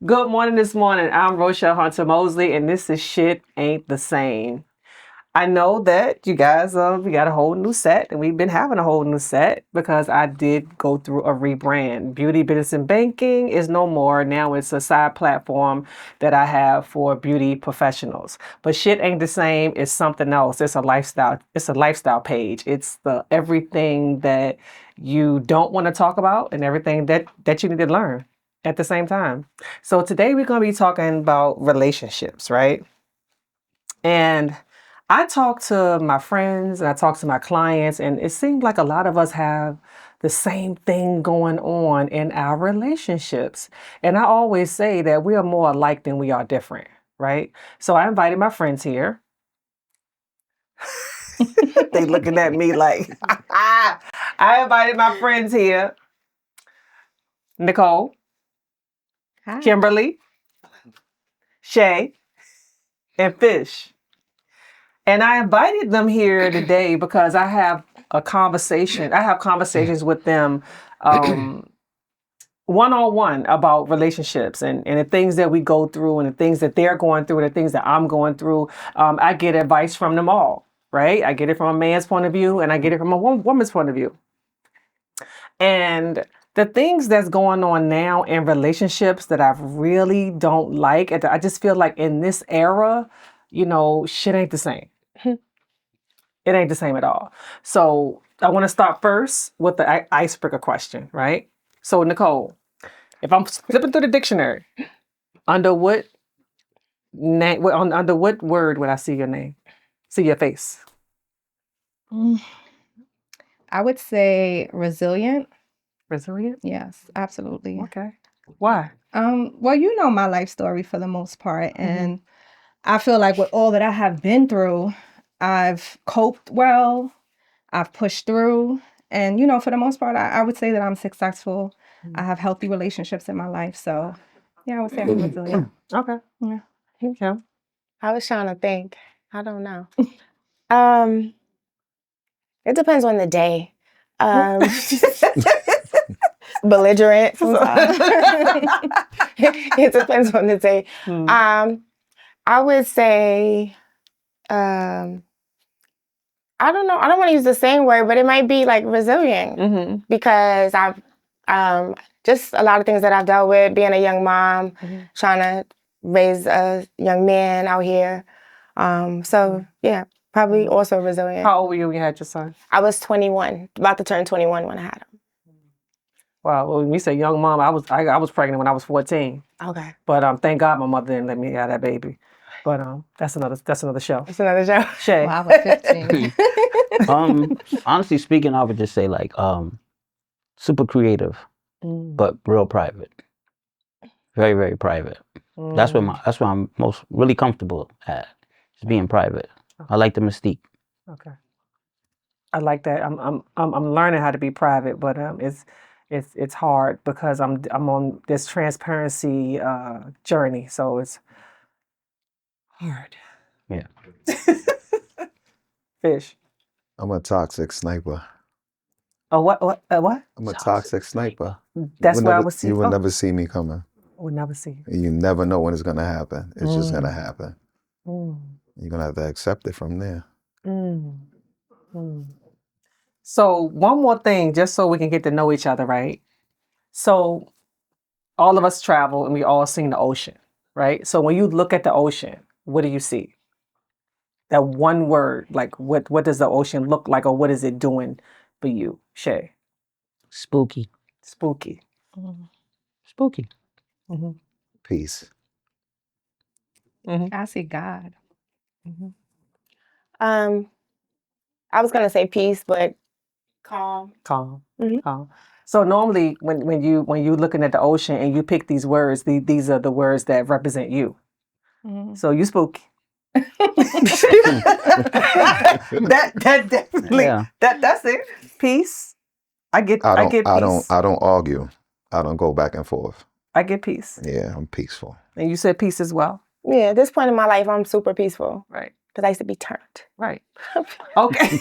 Good morning this morning. I'm Rochelle Hunter Mosley, and this is Shit Ain't the Same. I know that you guys, we got a whole new set, and we've been having a whole new set because I did go through a rebrand. Beauty, Business, and Banking is no more. Now it's a side platform that I have for beauty professionals. But Shit Ain't the Same is something else. It's a lifestyle. It's a lifestyle page. It's the everything that you don't want to talk about and everything that you need to learn at the same time. So today we're going to be talking about relationships, right? And I talk to my friends and I talk to my clients, and it seems like a lot of us have the same thing going on in our relationships. And I always say that we are more alike than we are different, right? So I invited my friends here. They looking at me like, I invited my friends here. Nicole, Hi. Kimberly, Shay, and Fish. And I invited them here today because I have a conversation. I have conversations with them one-on-one about relationships and the things that we go through and the things that they're going through and the things that I'm going through. I get advice from them all, right? I get it from a man's point of view and I get it from a woman's point of view. And the things that's going on now in relationships that I really don't like, and I just feel like in this era, shit ain't the same. It ain't the same at all. So I want to start first with the icebreaker question, right? So Nicole, if I'm flipping through the dictionary, under what name? Under what word would I see your name? See your face? I would say resilient. Resilient. Yes, absolutely. Okay. Why? Well, you know my life story for the most part, and I feel like with all that I have been through, I've coped well, I've pushed through, and for the most part, I would say that I'm successful. I have healthy relationships in my life, so yeah, I would say I'm resilient. Okay. Yeah. Okay. I was trying to think. I don't know. It depends on the day. Belligerent sometimes. It depends on the day. I would say, I don't know. I don't want to use the same word, but it might be like resilient because I've just a lot of things that I've dealt with, being a young mom, trying to raise a young man out here. So yeah, probably also resilient. How old were you when you had your son? I was 21, about to turn 21 when I had him. Wow. Well, when you say young mom, I was pregnant when I was 14. Okay. But thank God my mother didn't let me have that baby. But that's another show. It's another show. Shay. Well, I was 15. Honestly speaking, I would just say like super creative, but real private. Very, very private. That's where I'm most really comfortable at. Just being private. I like the mystique. Okay. I like that. I'm learning how to be private, but it's hard because I'm on this transparency journey, so it's hard. Yeah. Fish. I'm a toxic sniper. Oh, what? I'm a toxic sniper. That's where I was. You will never see me coming. We'll never see you. You never know when it's gonna happen. It's just gonna happen. You're gonna have to accept it from there. So one more thing, just so we can get to know each other, right? So all of us travel and we all seen the ocean, right? So when you look at the ocean, what do you see? That one word, like what does the ocean look like, or what is it doing for you, Shay? Spooky. Spooky. Spooky. Peace. I see God. I was gonna say peace, but calm. Calm. So normally when you looking at the ocean and you pick these words, these are the words that represent you. So you spooky. that definitely that's it. Peace. I get peace. I don't argue. I don't go back and forth. I get peace. Yeah, I'm peaceful. And you said peace as well. Yeah, at this point in my life, I'm super peaceful. Right. Because I used to be turned. Right. Okay.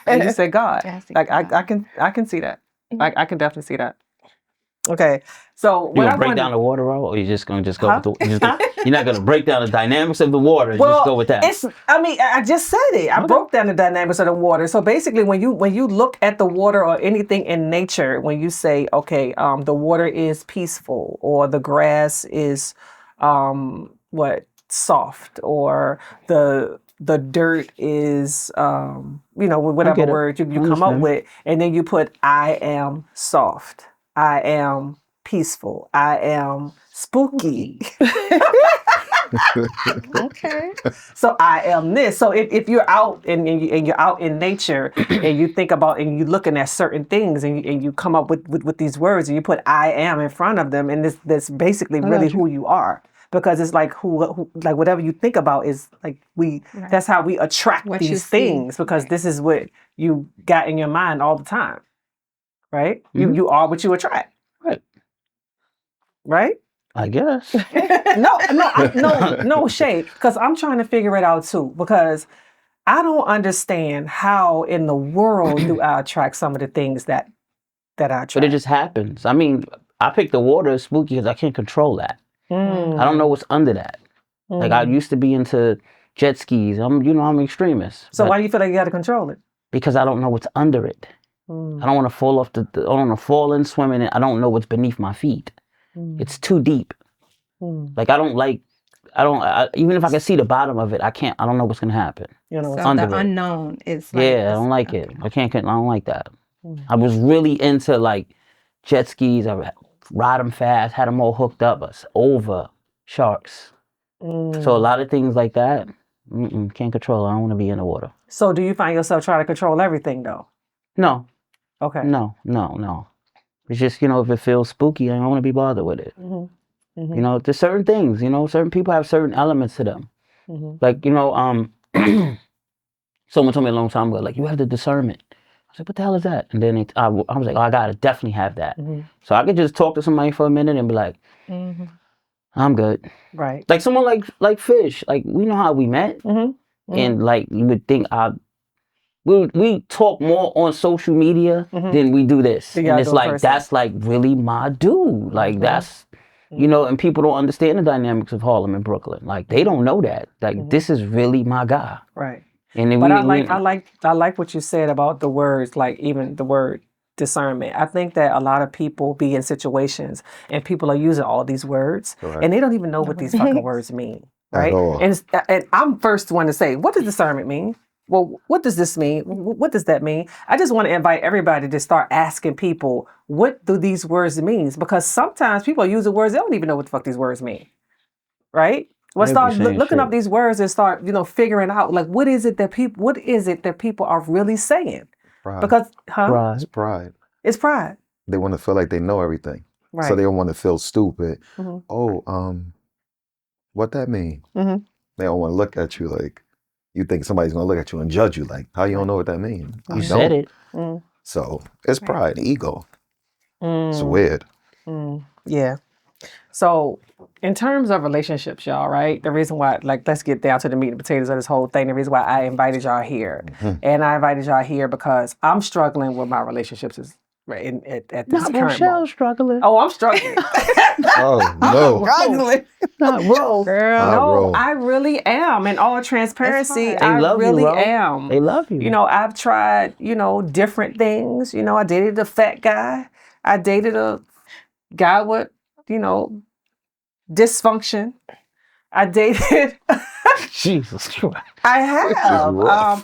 And you said God. Like I can see that. I can definitely see that. Okay. So You what I gonna break want down the water, Ro, or you just gonna go Huh? with you're not gonna break down the dynamics of the water. Well, just go with that. I just said it. I broke down the dynamics of the water. So basically, when you look at the water or anything in nature, when you say, okay, the water is peaceful, or the grass is, soft, or the dirt is, whatever get it. word you I come up understand. with, and then you put, I am soft, I am peaceful, I am spooky. Okay. So I am this. So if you're out and you're out in nature and you think about and you're looking at certain things and you come up with these words and you put I am in front of them, and that's basically really who you are, because it's like who like whatever you think about is like that's how we attract What you these see. things, because this is what you got in your mind all the time, right? Mhm. You are what you attract, Right. right? I guess. No shade, because I'm trying to figure it out too, because I don't understand how in the world do I attract some of the things that I attract. But it just happens. I mean, I picked the water as spooky because I can't control that. I don't know what's under that. Like, I used to be into jet skis. I'm an extremist. So why do you feel like you got to control it? Because I don't know what's under it. I don't want to fall off I don't want to fall in swimming, and I don't know what's beneath my feet. It's too deep. Like, even if I can see the bottom of it, I don't know what's going to happen. You know, So under the it. unknown is like Yeah, I don't like it. I don't like that. I was really into like jet skis. I ride them fast, had them all hooked up, over sharks. So a lot of things like that, can't control. I don't want to be in the water. So do you find yourself trying to control everything though? No, Okay. no. It's just, if it feels spooky, I don't want to be bothered with it. There's certain things, certain people have certain elements to them. Like, someone told me a long time ago, like, you have the discernment. I was like, what the hell is that? And then I was like, oh, I gotta definitely have that. So I could just talk to somebody for a minute and be like, I'm good. Right. Like someone like Fish, like, we know how we met, and like you would think we talk more on social media than we do this, and it's like that's like really my dude. Like that's and people don't understand the dynamics of Harlem and Brooklyn. Like they don't know that. Like this is really my guy. Right. And then but I like what you said about the words, like even the word discernment. I think that a lot of people be in situations and people are using all these words and they don't even know what these fucking words mean. Right. And I'm first one to say, what does discernment mean? Well, what does this mean? What does that mean? I just want to invite everybody to start asking people, what do these words mean? Because sometimes people are using words, they don't even know what the fuck these words mean. Right? Well, start looking up these words and start, figuring out like what is it that people are really saying? Pride. Because It's pride. It's pride. They want to feel like they know everything. Right. So they don't want to feel stupid. Oh, what that mean? They don't want to look at you like you think somebody's gonna look at you and judge you. Like, how you don't know what that means? You said it. So it's pride, ego. It's weird. Yeah. So in terms of relationships, y'all, right? The reason why, like, let's get down to the meat and potatoes of this whole thing. The reason why I invited y'all here, and I invited y'all here because I'm struggling with my relationships at this Not current Rochelle moment. struggling. Oh, I'm struggling. Oh no. Struggling. Not Ro. Girl. No, I really am. In all transparency, hard. I They love really you, Ro. am. They love you. I've tried, different things. I dated a fat guy. I dated a guy with, dysfunction. I dated. Jesus Christ. I have.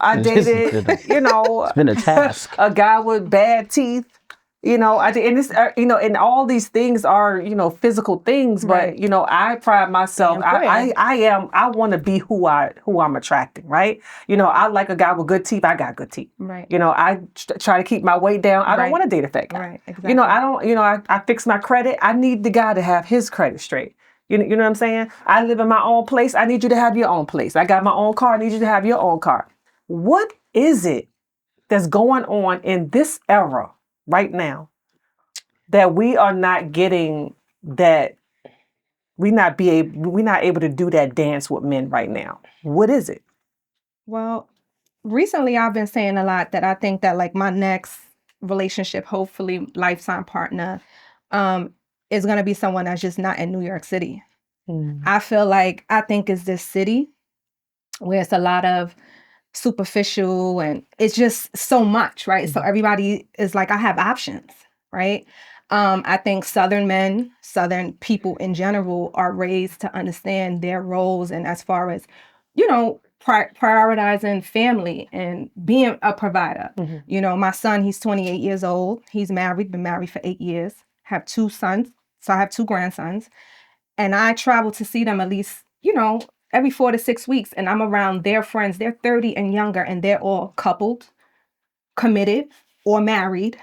I dated, It's been a task. a guy with bad teeth. I did, and this, and all these things are, physical things, but Right. I pride myself. I want to be who I'm attracting, right? I like a guy with good teeth. I got good teeth. Right. I try to keep my weight down. I don't want to date a fat guy. Right. Exactly. I don't. I fix my credit. I need the guy to have his credit straight. You know what I'm saying? I live in my own place. I need you to have your own place. I got my own car. I need you to have your own car. What is it that's going on in this era right now that we are not getting, that we're not able to do that dance with men right now? What is it? Well, recently I've been saying a lot that I think that like my next relationship, hopefully lifetime partner, is going to be someone that's just not in New York City. I think it's this city where it's a lot of superficial and it's just so much, right? So everybody is like, I have options, right? I think Southern people in general are raised to understand their roles, and as far as, prioritizing family and being a provider. My son, he's 28 years old. He's married, been married for 8 years, have 2 sons. So I have 2 grandsons. And I travel to see them at least, every 4 to 6 weeks. And I'm around their friends. They're 30 and younger, and they're all coupled, committed, or married.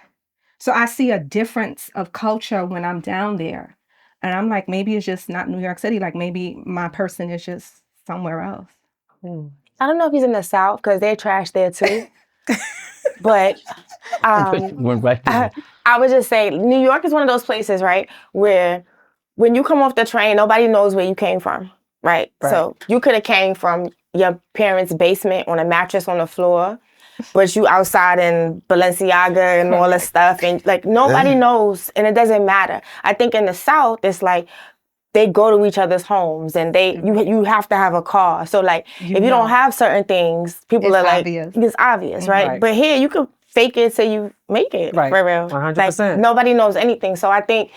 So I see a difference of culture when I'm down there. And I'm like, maybe it's just not New York City. Like maybe my person is just somewhere else. I don't know if he's in the South because they're trash there too. But Went right there. I would just say New York is one of those places, right, where when you come off the train, nobody knows where you came from, right? So you could have came from your parents' basement on a mattress on the floor, but you outside in Balenciaga and all this stuff, and like nobody knows, and it doesn't matter. I think in the South, it's like they go to each other's homes, and you have to have a car. So like if you don't have certain things, people are like, it's obvious, right? But here you can fake it till you make it, for real. 100%. Like nobody knows anything. So I think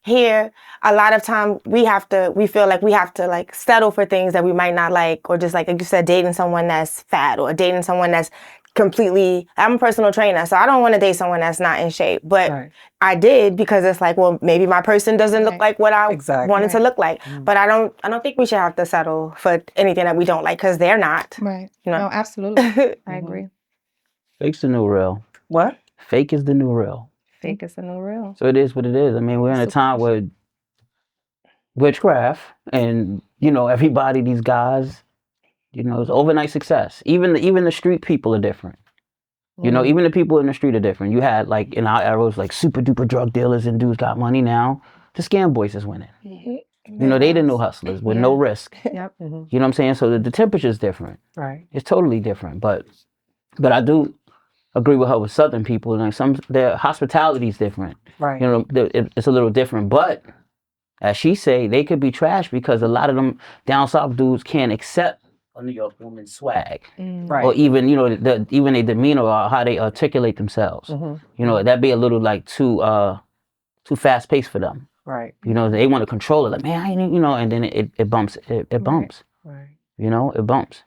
here, a lot of time we feel like we have to like settle for things that we might not like, or just like you said, dating someone that's fat or dating someone that's completely, I'm a personal trainer, so I don't want to date someone that's not in shape. But I did because it's like, well, maybe my person doesn't look like what I wanted to look like. But I don't think we should have to settle for anything that we don't like because they're not. Right. No, absolutely. I agree. Fake's the new real. What? Fake is the new real. Fake is the new real. So it is what it is. I mean, we're in a time where witchcraft and, everybody, these guys, it's overnight success. Even the street people are different. Even the people in the street are different. You had, like, in our era, it was like super duper drug dealers and dudes got money. Now the scam boys is winning. They the new hustlers with no risk. Yep. You know what I'm saying? So the temperature is different. Right. It's totally different. But I do agree with her with Southern people. Like their hospitality is different. Right. It's a little different. But as she say, they could be trash because a lot of them down south dudes can't accept a New York woman's swag, Right. or even even their demeanor or how they articulate themselves. That'd be a little like too fast paced for them. Right. They want to control it. Like, man, I ain't, and then it bumps. It bumps. Right. It bumps.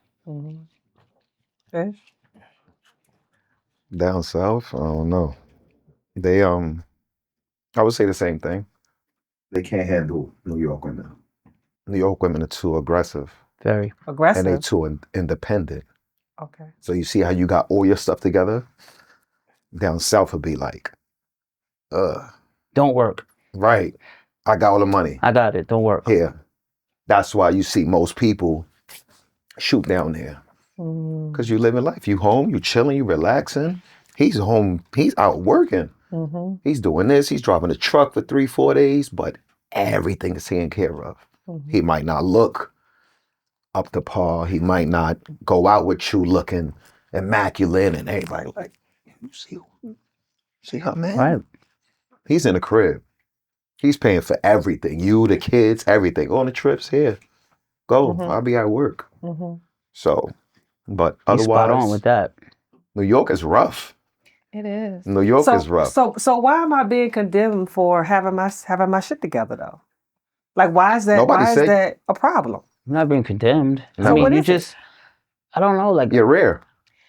Fish? Down south, I don't know. They I would say the same thing. They can't handle New York women. New York women are too aggressive. Very aggressive. And they too independent. Okay. So you see how you got all your stuff together? Down south would be like, don't work. Right. I got all the money. I got it. Don't work. Here. That's why you see most people shoot down there. Because you living life. You home, you chilling, you relaxing. He's home, he's out working. He's doing this, he's driving a truck for 3-4 days, but everything is taken care of. He might not look up to par. He might not go out with you looking immaculate and everybody like, you see her, man? Right. He's in the crib. He's paying for everything. You, the kids, everything. On the trips here. Go. I'll be at work. So, but He's spot otherwise, on with that. New York is rough. It is. New York is rough. So why am I being condemned for having my shit together though? Like why is that a problem? I'm not being condemned. No. I mean, what you is just, I don't know, like You're rare.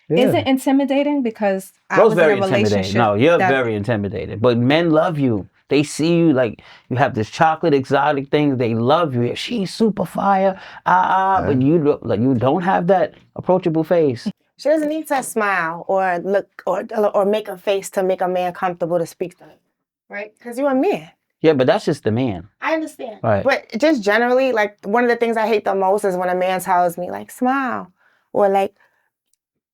Is it intimidating? Because I Bro's was in a very intimidating. relationship. No, you're that- very intimidated. But men love you. They see you like you have this chocolate exotic thing. They love you. She's super fire. But you don't have that approachable face. She doesn't need to smile or look or make a face to make a man comfortable to speak to him, right? Because you're a man. Yeah, but that's just the man. I understand. Right. But just generally, like, one of the things I hate the most is when a man tells me, like, smile. Or, like,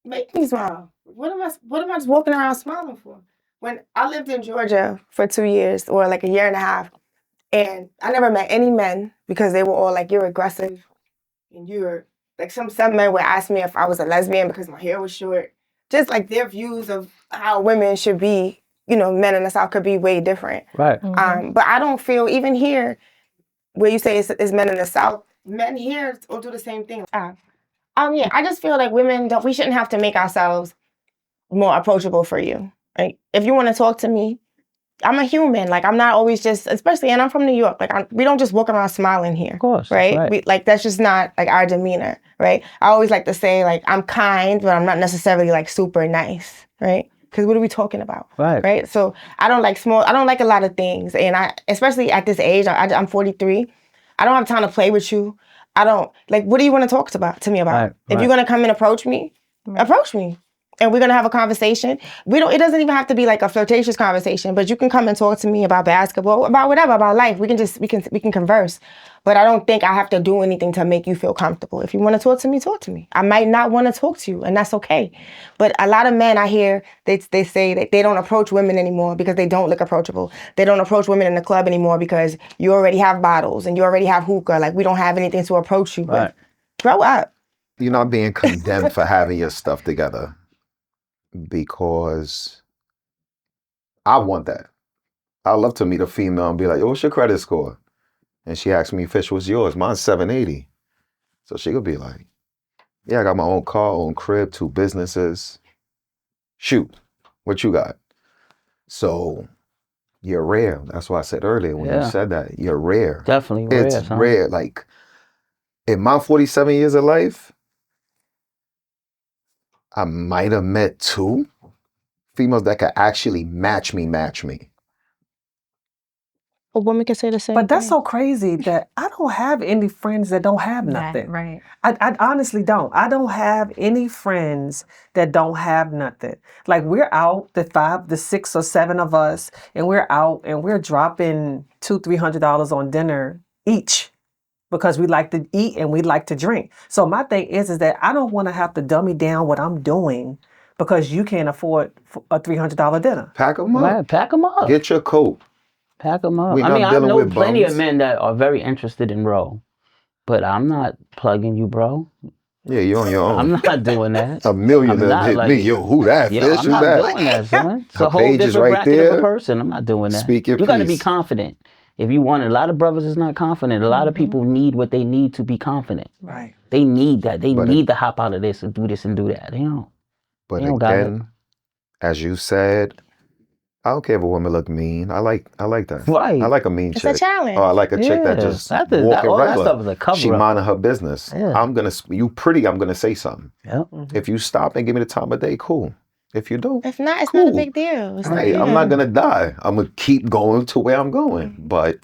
make me smile. What am I just walking around smiling for? When I lived in Georgia for 2 years, or, like, a year and a half, and I never met any men because they were all like, you're aggressive. And you're, like, some men would ask me if I was a lesbian because my hair was short. Just, like, their views of how women should be men in the South could be way different. Right. But I don't feel, even here, where you say it's men in the South, men here will do the same thing. Yeah, I just feel like we shouldn't have to make ourselves more approachable for you. Right? If you want to talk to me, I'm a human. Like, I'm not always just, especially, and I'm from New York. Like, we don't just walk around smiling here. Of course. Right? That's just not like our demeanor. Right? I always like to say, like, I'm kind, but I'm not necessarily like super nice. Right? Because what are we talking about? Right? So I don't like a lot of things. And especially at this age, I'm 43. I don't have time to play with you. I don't, like, what do you want to talk to me about? If you're going to come and approach me, approach me. And we're going to have a conversation. It doesn't even have to be like a flirtatious conversation, but you can come and talk to me about basketball, about whatever, about life. We can converse. But I don't think I have to do anything to make you feel comfortable. If you want to talk to me, talk to me. I might not want to talk to you, and that's okay. But a lot of men I hear, they say that they don't approach women anymore because they don't look approachable. They don't approach women in the club anymore because you already have bottles and you already have hookah. Like, we don't have anything to approach you with. Grow up. You're not being condemned for having your stuff together, because I want that. I love to meet a female and be like, "Yo, what's your credit score?" And she asks me, "Fish, what's yours?" Mine's 780. So she could be like, "Yeah, I got my own car, own crib, 2 businesses. Shoot, what you got?" So you're rare. That's why I said earlier when you said that, you're rare. Definitely rare. It's rare. Like, in my 47 years of life, I might have met 2 females that could actually match me. A woman can say the same But that's thing. so crazy that I don't have any friends that don't have nothing. Right. I honestly don't. I don't have any friends that don't have nothing. Like, we're out, the 5, the 6 or 7 of us, and we're out and we're dropping $200-$300 on dinner each, because we like to eat and we like to drink. So my thing is that I don't want to have to dummy down what I'm doing because you can't afford a $300 dinner. Pack them up. Right, pack them up. Get your coat. Pack them up. We're I not mean, I dealing know with plenty bums. of men that are very interested in bro, but I'm not plugging you, bro. Yeah, you're on your own. I'm not doing that. A million I'm of not hit like- me. Yo, who that? Yo, Fish? I'm Who not that? doing that, son. It's Her a whole page is different right bracket of there. a person. I'm not doing that. Speak your You got to be piece. confident. If you want, a lot of brothers is not confident. A lot of people need what they need to be confident. Right. They need that. They But need to hop out of this and do this and do that. They don't. But They don't got it. again, as you said, I don't care if a woman look mean. I like that. Right. I like a mean It's chick. a challenge. Or I like a chick that Yeah. just All walking that regular. stuff is a cover She up. minding her business. Yeah. You pretty, I'm gonna say something. Yep. If you stop and give me the time of day, cool. If you don't, If not, it's cool. not a big deal. It's Hey, I'm not gonna die. I'm gonna keep going to where I'm going. But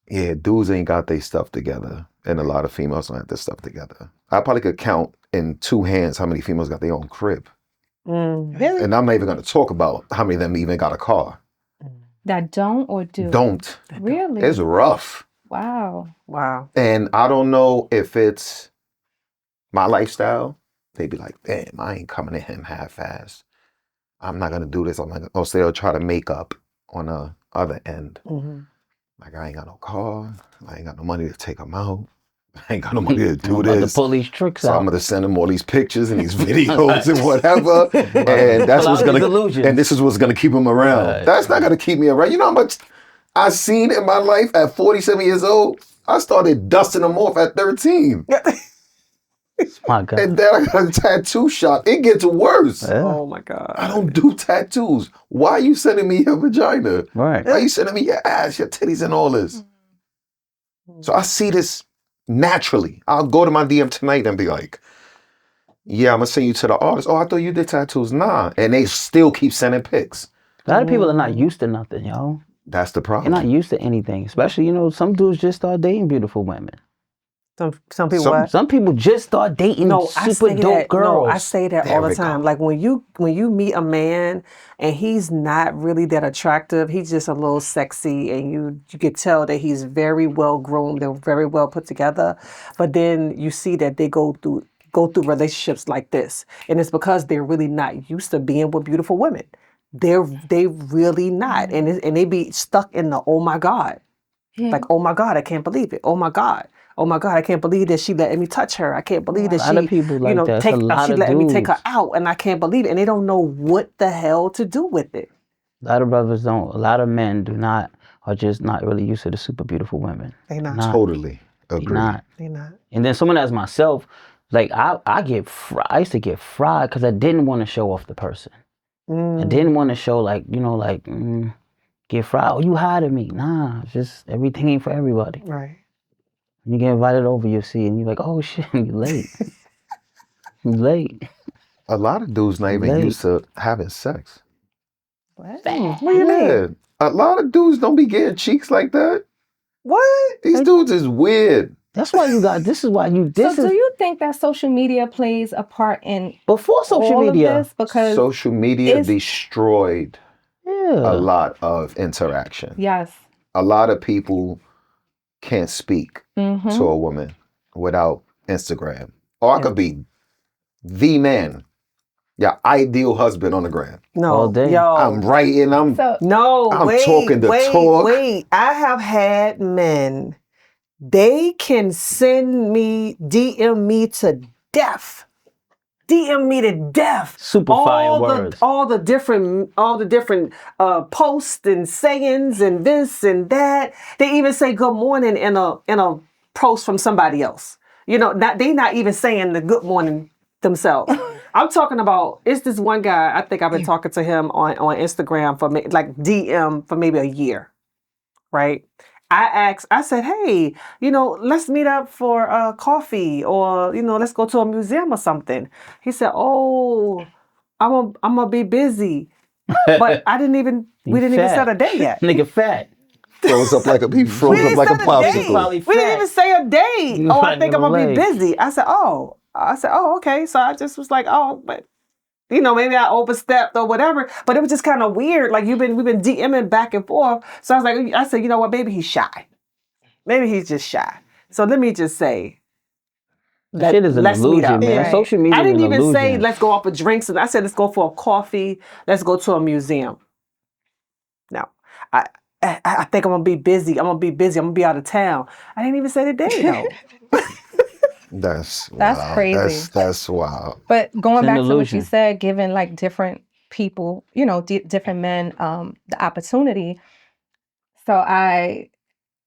yeah, dudes ain't got their stuff together, and a lot of females don't have their stuff together. I probably could count in 2 hands how many females got their own crib. Really? And I'm not even gonna talk about how many of them even got a car. That don't or do? Don't. Really? It's rough. Wow. Wow. And I don't know if it's my lifestyle. They be like, damn, I ain't coming to him half-assed. I'm not gonna do this. I'm not gonna, or they'll try to make up on the other end. Like, I ain't got no car. I ain't got no money to take them out. I ain't got no money to do I'm about to this. pull these tricks So out. I'm gonna send them all these pictures and these videos and whatever. And that's Pull what's out gonna his illusions. and this is what's gonna keep them around. Right. That's not gonna keep me around. You know how much I seen in my life at 47 years old? I started dusting them off at 13. My God. And then I got a tattoo shop. It gets worse. Yeah. Oh my God. I don't do tattoos. Why are you sending me your vagina? Right. Why are you sending me your ass, your titties, and all this? So I see this naturally. I'll go to my DM tonight and be like, yeah, I'm going to send you to the artist. Oh, I thought you did tattoos. Nah. And they still keep sending pics. A lot of people are not used to nothing, yo. That's the They're problem. not used to anything. Especially, some dudes just start dating beautiful women. Some people Some- what? Some people just start dating super say dope that. girls. No, I say that There all the we time. go. Like, when you meet a man and he's not really that attractive, he's just a little sexy, and you can tell that he's very well groomed and very well put together. But then you see that they go through relationships like this, and it's because they're really not used to being with beautiful women. They really not, and they be stuck in the oh my God. Like, oh my God, I can't believe it. Oh my God. oh my God, I can't believe that she letting me touch her. I can't believe that A lot of people like that. It's a lot she of letting me take her dudes. out, and I can't believe it. And they don't know what the hell to do with it. A lot of brothers don't. A lot of men are just not really used to the super beautiful women. They not. Totally They agree. not. They not. And then someone as myself, like I used to get fried because I didn't want to show off the person. I didn't want to show get fried. Oh, you hiding me? Nah, it's just everything ain't for everybody. Right. When you get invited over, you see, and you're like, oh shit, you late. You late. A lot of dudes not even used to having sex. What? What do you mean? A lot of dudes don't be getting cheeks like that. What? These dudes is weird. That's why you got. This is why you. So do you think that social media plays a part in before social all media? of this? Because social media destroyed a lot of interaction. Yes. A lot of people can't speak to a woman without Instagram. Or I could be the man, your ideal husband on the gram. No, all day. yo, I'm writing. I'm talking the talk. Wait, I have had men. They can send me, DM me to death. DM me to death. Super fire words. All the different posts and sayings and this and that. They even say good morning in a post from somebody else. You know, they not even saying the good morning themselves. I'm talking about, it's this one guy, I think I've been talking to him on Instagram for DM for maybe a year, right? I said, hey, let's meet up for coffee, or, let's go to a museum or something. He said, oh, I'm gonna be busy. But we didn't even set a day yet. Nigga fat. Froze up like a popsicle. We didn't even say a day. Oh, I think I'm gonna be busy. I said, oh, okay. So I just was like, oh, but maybe I overstepped or whatever. But it was just kind of weird. Like we've been DMing back and forth. So I said, you know what, maybe he's shy. Maybe he's just shy. So let me just say, that shit is an illusion, man. Right. Social media. I didn't even illusion. say let's go out for drinks, and I said let's go for a coffee. Let's go to a museum. No, I think I'm gonna be busy. I'm gonna be out of town. I didn't even say the day though. That's crazy. That's wild. But going back to what illusion. you said, giving like different people, different men the opportunity. So I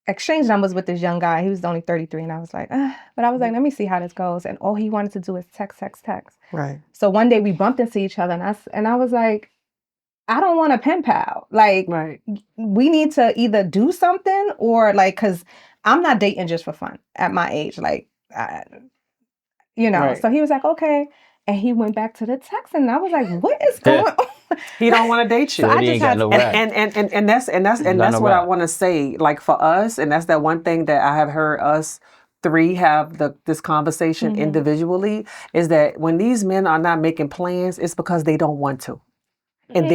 exchanged numbers with this young guy. He was only 33, and I was like, but I was like, let me see how this goes. And all he wanted to do is text. Right. So one day we bumped into each other, and I was like, I don't want a pen pal. Like, right. We need to either do something or because I'm not dating just for fun at my age. Like, Right. So he was like, okay. And he went back to the text, and I was like, what is going on? He don't want to date you. So I just had and that's what I want to say. Like for us, and that's that one thing that I have heard us three have this conversation individually, is that when these men are not making plans, it's because they don't want to. And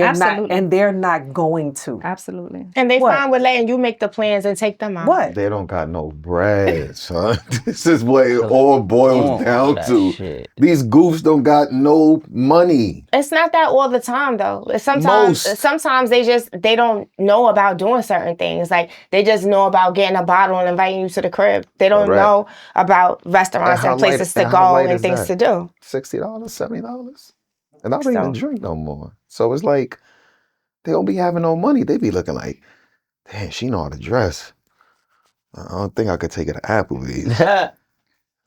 they're not going to. Absolutely. And they fine with letting you make the plans and take them out. What? They don't got no bread, son. This is what it all boils down to. Shit. These goofs don't got no money. It's not that all the time though. Sometimes they don't know about doing certain things. Like they just know about getting a bottle and inviting you to the crib. They don't know about restaurants and places to go and things to do. $60, $70? And I don't even drink no more. So it's like, they don't be having no money. They be looking like, damn, she know how to dress. I don't think I could take her to Applebee's.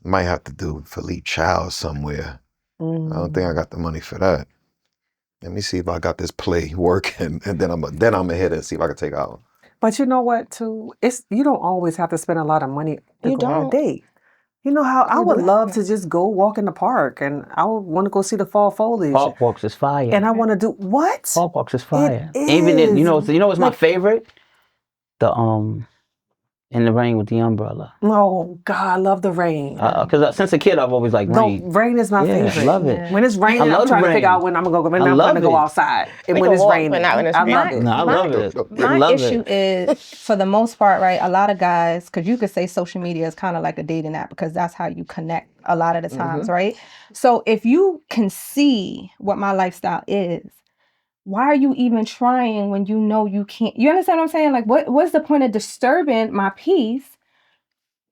Might have to do Philippe Chow somewhere. I don't think I got the money for that. Let me see if I got this play working, and then I'm gonna hit it and see if I can take her out. But you know what, too? You don't always have to spend a lot of money to go on a date. You know how I would love to just go walk in the park, and I would want to go see the fall foliage. Park walks is fire. And I want to do what? Park walks is fire. It Even is. what's my favorite? The in the rain with the umbrella. Oh God, I love the rain. Because since a kid, I've always liked rain. No, rain is my favorite. I love it. When it's raining, I'm trying to figure out when I'm gonna go outside. And when it's raining, I love it. No, I love it. My issue is, for the most part, right, a lot of guys, because you could say social media is kind of like a dating app because that's how you connect a lot of the times, right? So if you can see what my lifestyle is, why are you even trying when you know you can't? You understand what I'm saying? Like, what's the point of disturbing my peace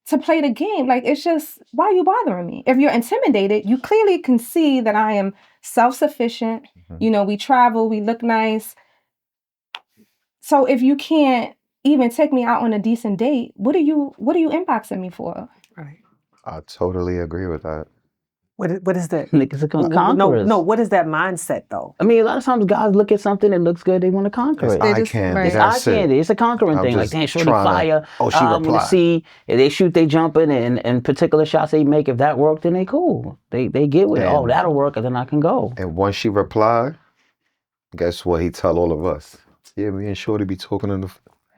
to play the game. Like, it's just, why are you bothering me? If you're intimidated, you clearly can see that I am self-sufficient. You know, we travel, we look nice. So if you can't even take me out on a decent date, what are you inboxing me for? Right. I totally agree with that. What is that? Niggas are gonna conquer No, us. no. What is that mindset though? I mean, a lot of times guys look at something that looks good, they want to conquer It's it. eye just- candy. right. It's eye That's it. candy. It's a conquering I'm thing. Like, just damn, shorty trying to- fire. Oh, she I want to replied. see if they shoot, they jumping, and particular shots they make. If that worked, then they cool. They get with it. Oh, And- that'll work, and then I can go. And once she replied, guess what? He tell all of us. Yeah, me and Shorty be talking on the.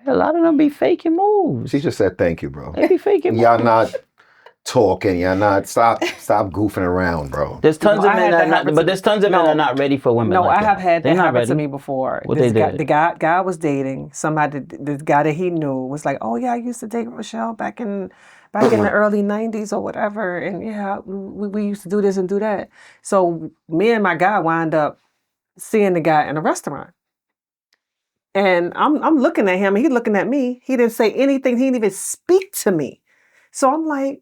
A lot of them be faking moves. She just said thank you, bro. They be faking Y'all moves. not talking. Y'all not stop goofing around, bro. There's tons No, of I men had that that are not, happen but to- there's tons of men that are not ready for women. No, like I have had They're that not happen to ready. me before. What This they guy, did? the guy was dating somebody. The guy that he knew was like, "Oh yeah, I used to date Rochelle back in the early '90s or whatever, and yeah, we used to do this and do that." So me and my guy wind up seeing the guy in a restaurant, and I'm looking at him, and he looking at me. He didn't say anything. He didn't even speak to me. So I'm like,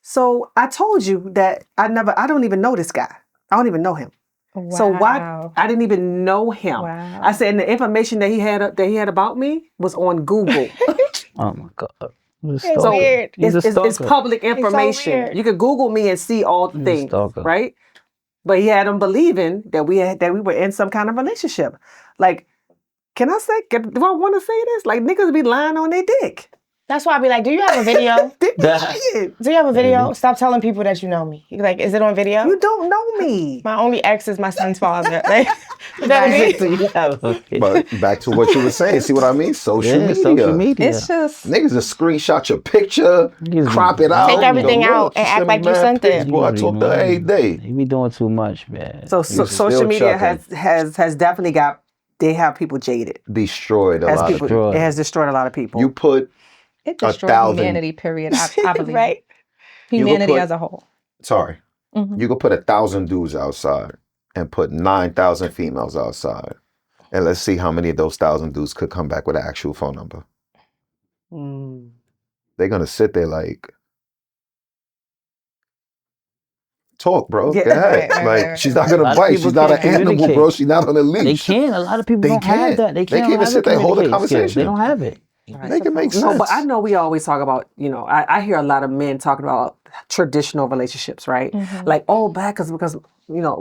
so I told you that I don't even know this guy. I don't even know him. Wow. So why I didn't even know him. Wow. I said, and the information that he had about me was on Google. Oh my god. He's a It's stalker. weird. He's a It's stalker. public information. weird. You could Google me and see all the He's a things, stalker. right? But he had them believing that we were in some kind of relationship. Like, can I say? Do I want to say this? Like, niggas be lying on their dick. That's why I be like, do you have a video? They be That- lying. Do you have a video? Stop telling people that you know me. You like, is it on video? You don't know me. My only ex is my son's father. Like, you know what I mean? So you have a kid. But back to what you were saying. See what I mean? Social Yeah, media. social media. It's just, Niggas just screenshot your picture, Niggas crop be- it out. Take everything Look, out she and sent act me like you mad sent pics, it. Boy, I talk to her every day. They be doing too much, man. So still social media chucking. has definitely got. They have people jaded. Destroyed a Has lot people. of people. It has destroyed a lot of people. You put it destroyed 1,000 humanity, period. I believe. Right? Humanity put- as a whole. sorry. Mhm. You could put 1,000 dudes outside and put 9,000 females outside. And let's see how many of those 1,000 dudes could come back with an actual phone number. Mm. They're gonna sit there like, talk, bro. Yeah. Go ahead. Right, Like, right, she's right. not gonna A lot of bite. people She's not an can't animal, communicate. bro. She's not on a leash. They can't. A lot of people They don't have can't. that. They They can't. can't even have sit the there, hold a communication skills. conversation. They don't have it. Make it make sense. No, but I know we always talk about, I hear a lot of men talking about traditional relationships, right? Like, oh, because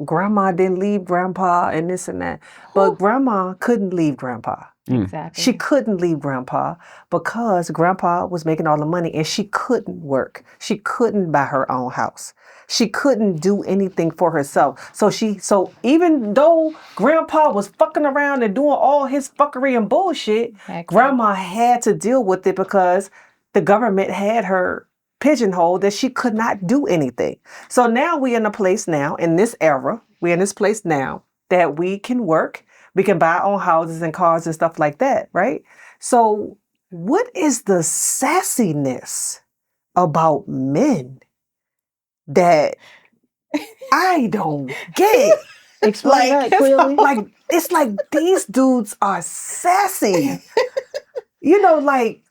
grandma didn't leave grandpa and this and that. But grandma couldn't leave grandpa. Exactly. She couldn't leave grandpa because grandpa was making all the money and she couldn't work. She couldn't buy her own house. She couldn't do anything for herself. So even though grandpa was fucking around and doing all his fuckery and bullshit, Exactly. grandma had to deal with it because the government had her pigeonholed that she could not do anything. So now we're in a place now, in this era, we're in this place now that we can work. We can buy our own houses and cars and stuff like that, right? So what is the sassiness about men that I don't get? Explain Like, that clearly. it's like these dudes are sassy. Like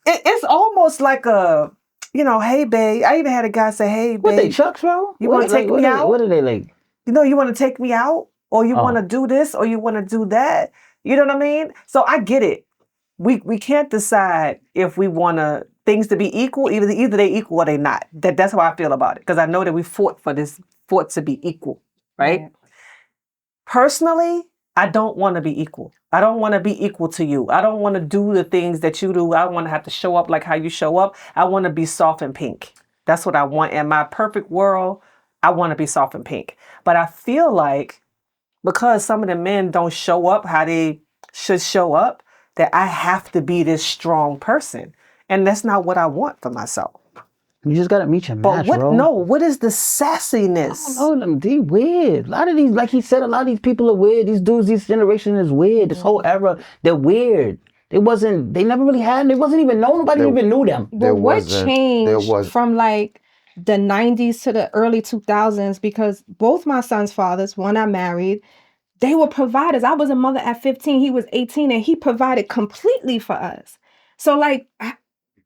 it's almost like a, hey babe. I even had a guy say, hey babe. What they chucks, bro? You wanna take me out? What are they like? You want to take me out, or you want to do this, or you want to do that. You know what I mean? So I get it. We can't decide if we want things to be equal. Either they equal or they not. That's how I feel about it. Because I know that we fought to be equal, right? Right. Personally, I don't want to be equal. I don't want to be equal to you. I don't want to do the things that you do. I don't want to have to show up like how you show up. I want to be soft and pink. That's what I want. In my perfect world, I want to be soft and pink. But I feel like because some of the men don't show up how they should show up, that I have to be this strong person. And that's not what I want for myself. You just gotta meet your But match, bro. what is the sassiness? Oh, they weird. A lot of these, like he said, a lot of these people are weird. These dudes, this generation is weird. This whole era, they're weird. They never really had, they wasn't even known, nobody even knew them. There But what wasn't- changed there was- from like the 90s to the early 2000s? Because both my son's fathers, one I married, they were providers. I was a mother at 15, he was 18, and he provided completely for us. So like,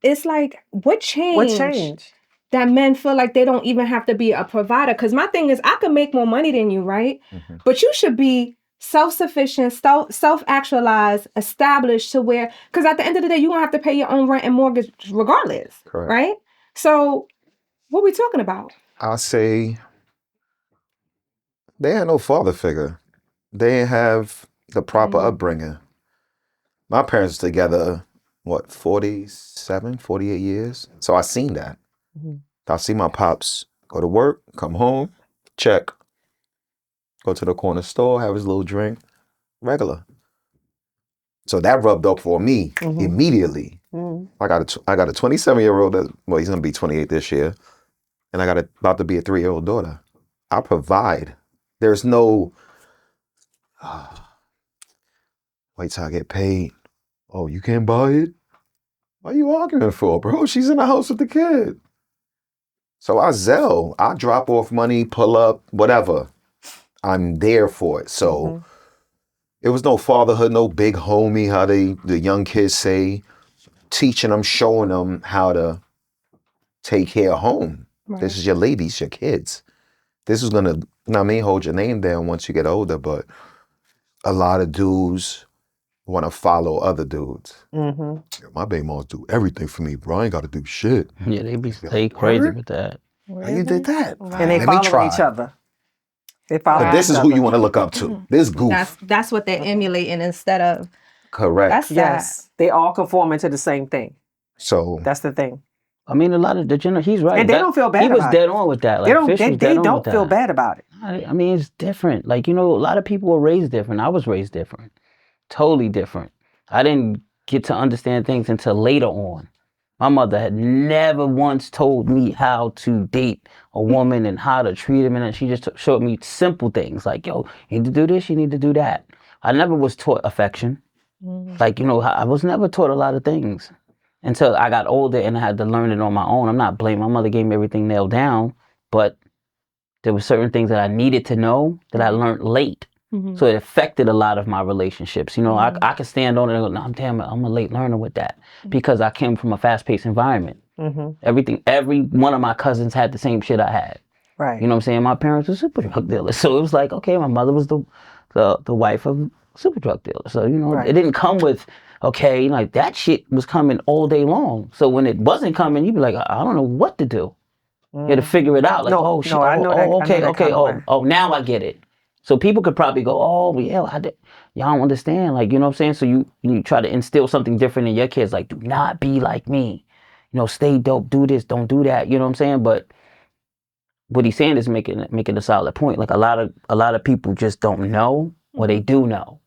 it's like, what changed? What changed? That men feel like they don't even have to be a provider. Because my thing is, I could make more money than you, right? But you should be self-sufficient, self-actualized, established to where, because at the end of the day, you're going to have to pay your own rent and mortgage regardless. Correct. Right? So what we talking about? I'll say they had no father figure. They didn't have the proper upbringing. My parents together, 47, 48 years? So I seen that. I see my pops go to work, come home, check, go to the corner store, have his little drink, regular. So that rubbed up for me immediately. I got a 27-year-old that, well, he's gonna be 28 this year, and I got about to be a 3-year-old daughter. I provide. There's no wait till I get paid. Oh, you can't buy it? What are you arguing for, bro? She's in the house with the kid. So I drop off money, pull up, whatever. I'm there for it. So it was no fatherhood, no big homie, how the young kids say, teaching them, showing them how to take care of home. Right. This is your ladies, your kids. This is gonna, hold your name down once you get older, but a lot of dudes want to follow other dudes. Yeah, my baby moms do everything for me, bro. I ain't got to do shit. Yeah, they crazy with that. How you did that? And they Let me follow try. each other. They follow But this each is who other. you want to look up to. This goof. That's what they're emulating instead of. Correct. That's sad. Yes. They all conforming to the same thing. So That's the thing. I mean, a lot of the he's right. And they don't feel bad He was about dead on with that. Like, They don't, Fish they, was they dead on don't with feel that. bad about it. I mean, it's different. Like, a lot of people were raised different. I was raised different. Totally different. I didn't get to understand things until later on. My mother had never once told me how to date a woman and how to treat him. And she just showed me simple things like, yo, you need to do this, you need to do that. I never was taught affection. Like, I was never taught a lot of things until I got older and I had to learn it on my own. I'm not blaming. My mother gave me everything nailed down, but there were certain things that I needed to know that I learned late. So it affected a lot of my relationships. I could stand on it and go, no, damn it, I'm a late learner with that because I came from a fast-paced environment. Every one of my cousins had the same shit I had. Right. You know what I'm saying? My parents were super drug dealers. So it was like, okay, my mother was the wife of a super drug dealer. So, Right. it didn't come with, okay, like that shit was coming all day long. So when it wasn't coming, you'd be like, I don't know what to do. You had to figure it out. Like, No, oh, shit. no, I know that- I know okay, that okay. kind of way. Oh, now I get it. So people could probably go, oh, yeah, y'all don't understand. Like, you know what I'm saying? So you try to instill something different in your kids. Like, do not be like me. Stay dope. Do this. Don't do that. You know what I'm saying? But what he's saying is making a solid point. Like a lot of people just don't know or they do know.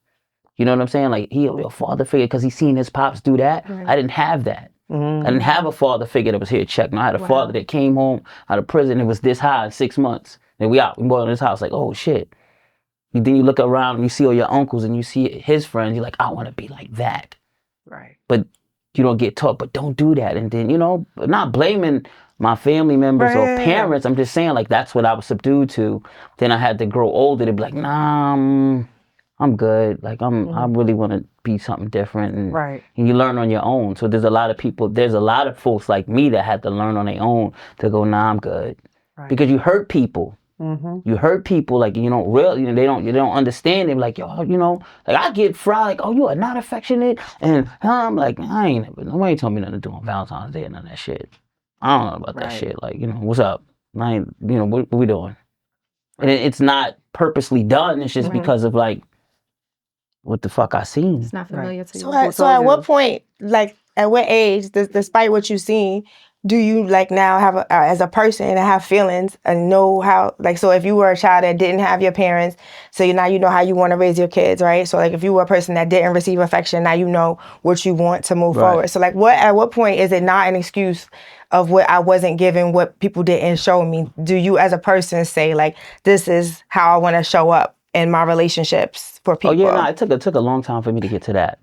You know what I'm saying? Like he a father figure because he's seen his pops do that. Right. I didn't have that. I didn't have a father figure that was here checking. I had a father that came home out of prison and was this high in 6 months. And we bought in his house like, oh shit. And then you look around and you see all your uncles and you see his friends. You're like, I want to be like that. Right. But you don't get taught, but don't do that. And then, not blaming my family members or parents. I'm just saying like, that's what I was subdued to. Then I had to grow older to be like, nah, I'm good. Like I really want to be something different. And you learn on your own. So there's a lot of folks like me that had to learn on their own to go, nah, I'm good. Right. Because you hurt people. You hurt people like you don't really, they don't understand it. Like yo, like I get fried like, oh, you are not affectionate, and I'm like, nobody told me nothing to do on Valentine's Day and none of that shit. I don't know about that shit. Like what's up? I ain't, what we doing? And it's not purposely done. It's just because of like what the fuck I seen. It's not familiar to you. So at what point, like at what age, despite what you've seen, do you like now have as a person and have feelings and know how, like, so if you were a child that didn't have your parents, so now you know how you want to raise your kids, right? So like if you were a person that didn't receive affection, now you know what you want to move forward. So like at what point is it not an excuse of what I wasn't given, what people didn't show me? Do you as a person say like, this is how I want to show up in my relationships for people? Oh yeah, no, it took a long time for me to get to that.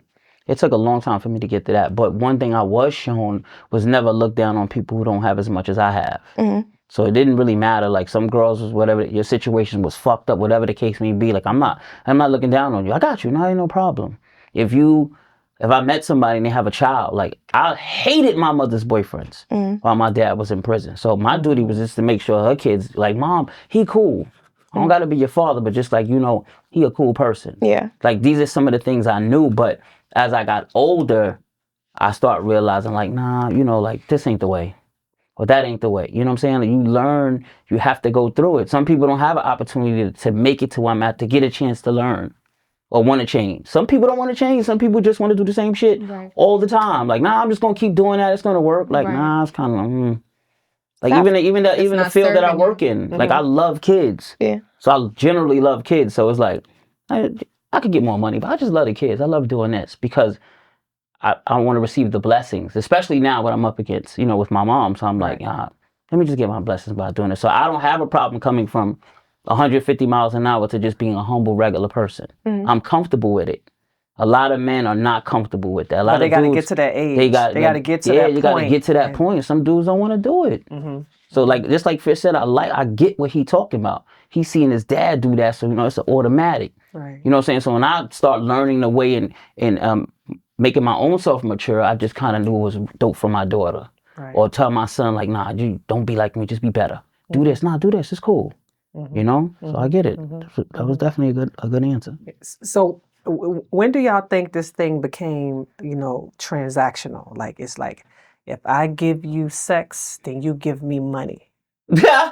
It took a long time for me to get to that. But one thing I was shown was never look down on people who don't have as much as I have. So it didn't really matter. Like some girls was whatever, your situation was fucked up, whatever the case may be. Like I'm not looking down on you. I got you. No, ain't no problem. If if I met somebody and they have a child, like I hated my mother's boyfriends while my dad was in prison. So my duty was just to make sure her kids, like, Mom, he cool. I don't gotta be your father, but just like, you know, he a cool person. Yeah. Like these are some of the things I knew, but as I got older, I start realizing like, nah, you know, like this ain't the way. Or that ain't the way. You know what I'm saying? Like, you learn, you have to go through it. Some people don't have an opportunity to make it to where I'm at, to get a chance to learn or want to change. Some people don't want to change. Some people just want to do the same shit all the time. Like, nah, I'm just gonna keep doing that. It's gonna work. Like, nah, it's kind of like even the field that I work in. Like, I love kids. Yeah. So I generally love kids. So it's like I could get more money, but I just love the kids. I love doing this because I want to receive the blessings, especially now what I'm up against, you know, with my mom. So I'm like, let me just get my blessings by doing it. So I don't have a problem coming from 150 miles an hour to just being a humble, regular person. I'm comfortable with it. A lot of men are not comfortable with that. A lot But they of got to dudes, get to that age. They got to get to that point. you got to get to that point. Some dudes don't want to do it. So like, just like Fish said, I get what he talking about. He's seeing his dad do that, so you know it's an automatic. Right. You know what I'm saying? So when I start learning the way and making my own self mature, I just kind of knew it was dope for my daughter. Right. Or tell my son like, nah, you don't be like me, just be better. Do this, do this. It's cool. You know? So I get it. That was definitely a good answer. So when do y'all think this thing became, you know, transactional? Like, it's like, if I give you sex, then you give me money.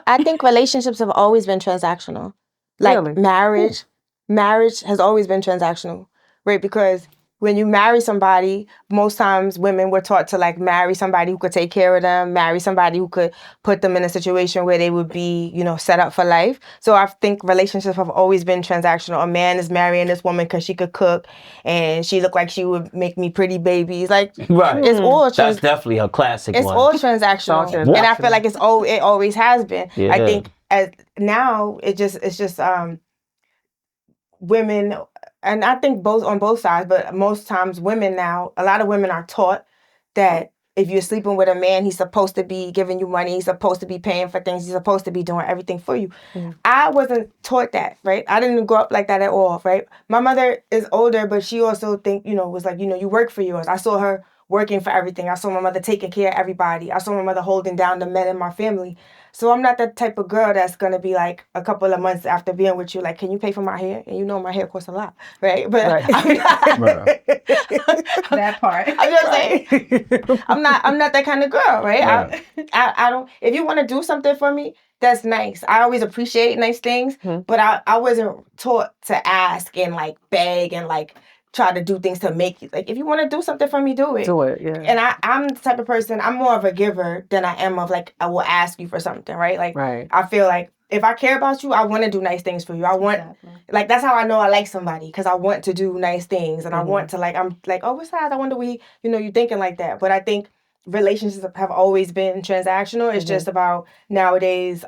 I think relationships have always been transactional. Like Really? marriage has always been transactional, right? Because when you marry somebody, most times women were taught to like marry somebody who could take care of them, marry somebody who could put them in a situation where they would be, you know, set up for life. So I think relationships have always been transactional. A man is marrying this woman because she could cook and she looked like she would make me pretty babies. Like, right. It's all That's definitely a classic it's one. all transactional. And I feel like it always has been. Yeah. I think now it's just women, and I think on both sides, but most times women now, a lot of women are taught that if you're sleeping with a man, he's supposed to be giving you money, he's supposed to be paying for things, he's supposed to be doing everything for you. I wasn't taught that, right? I didn't grow up like that at all, right? My mother is older, but she also was like, you work for yours. I saw her working for everything. I saw my mother taking care of everybody. I saw my mother holding down the men in my family. So I'm not that type of girl that's going to be like a couple of months after being with you, like, can you pay for my hair? And you know my hair costs a lot, right? But that part. I'm just saying, I'm not that kind of girl, right? I don't, if you want to do something for me, that's nice. I always appreciate nice things, but I wasn't taught to ask and like beg and like try to do things to make you, like, if you want to do something for me, do it. Do it, yeah. And I'm the type of person, I'm more of a giver than I am of like, I will ask you for something, right? Like, I feel like if I care about you, I want to do nice things for you. I want, like, that's how I know I like somebody, because I want to do nice things and I want to, like, I'm like, oh, what's that? I wonder you thinking like that. But I think relationships have always been transactional. It's just about nowadays.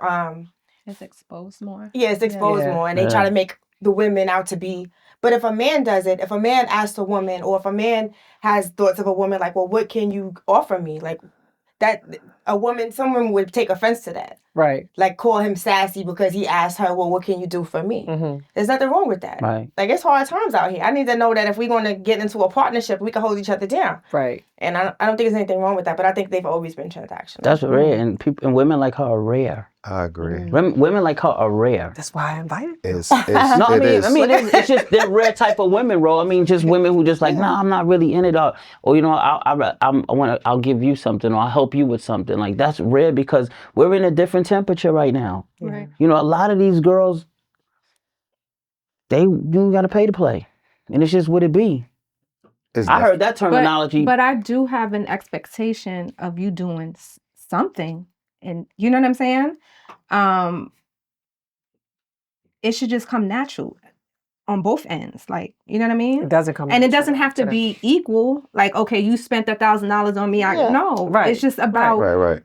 It's exposed more. Yeah, it's exposed more, and they try to make the women out to be. But if a man does it, if a man asks a woman, or if a man has thoughts of a woman, like, well, what can you offer me? Like, that someone would take offense to that. Right. Like, call him sassy because he asked her, well, what can you do for me? There's nothing wrong with that. Right. Like, it's hard times out here. I need to know that if we're going to get into a partnership, we can hold each other down. Right. And I don't think there's anything wrong with that, but I think they've always been transactional. That's rare, and women like her are rare. I agree. Women like her are rare. That's why I invited you. I mean, it's just they're rare type of women, bro. I mean, just women who just like, nah, I'm not really in it, or I'll give you something, or I'll help you with something. Like, that's rare because we're in a different temperature right now. Right. You know, a lot of these girls, you gotta pay to play, and it's just what it be. I heard that terminology, but I do have an expectation of you doing something, and you know what I'm saying. It should just come natural on both ends, like, you know what I mean. It doesn't come, and it doesn't have to be equal. Like, okay, you spent $1,000 on me. No, right. It's just about right.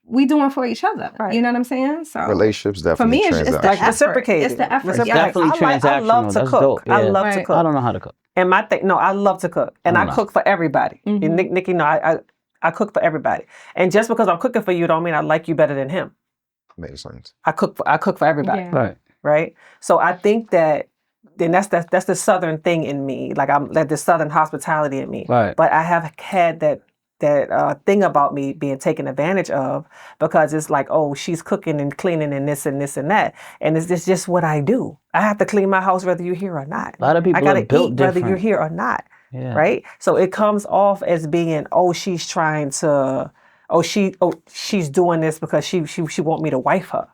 We doing for each other. Right. You know what I'm saying? So relationships definitely for me, it's the effort. Reciprocated. It's the effort. It's definitely transactional. I love to cook. Yeah. I love to cook. I don't know how to cook. And my thing, no, I love to cook, and I cook for everybody. And Nikki, no, I cook for everybody. And just because I'm cooking for you, don't mean I like you better than him. Makes sense. I cook for everybody. Yeah. Right. So I think that then that's the Southern thing in me. Like I'm like the Southern hospitality in me. Right. But I have had that thing about me being taken advantage of because it's like, oh, she's cooking and cleaning and this and this and that, and it's just what I do. I have to clean my house whether you're here or not. A lot of people I gotta are built eat whether different. you're here or not. Yeah. Right. So it comes off as being, oh, she's trying to, she's doing this because she want me to wife her.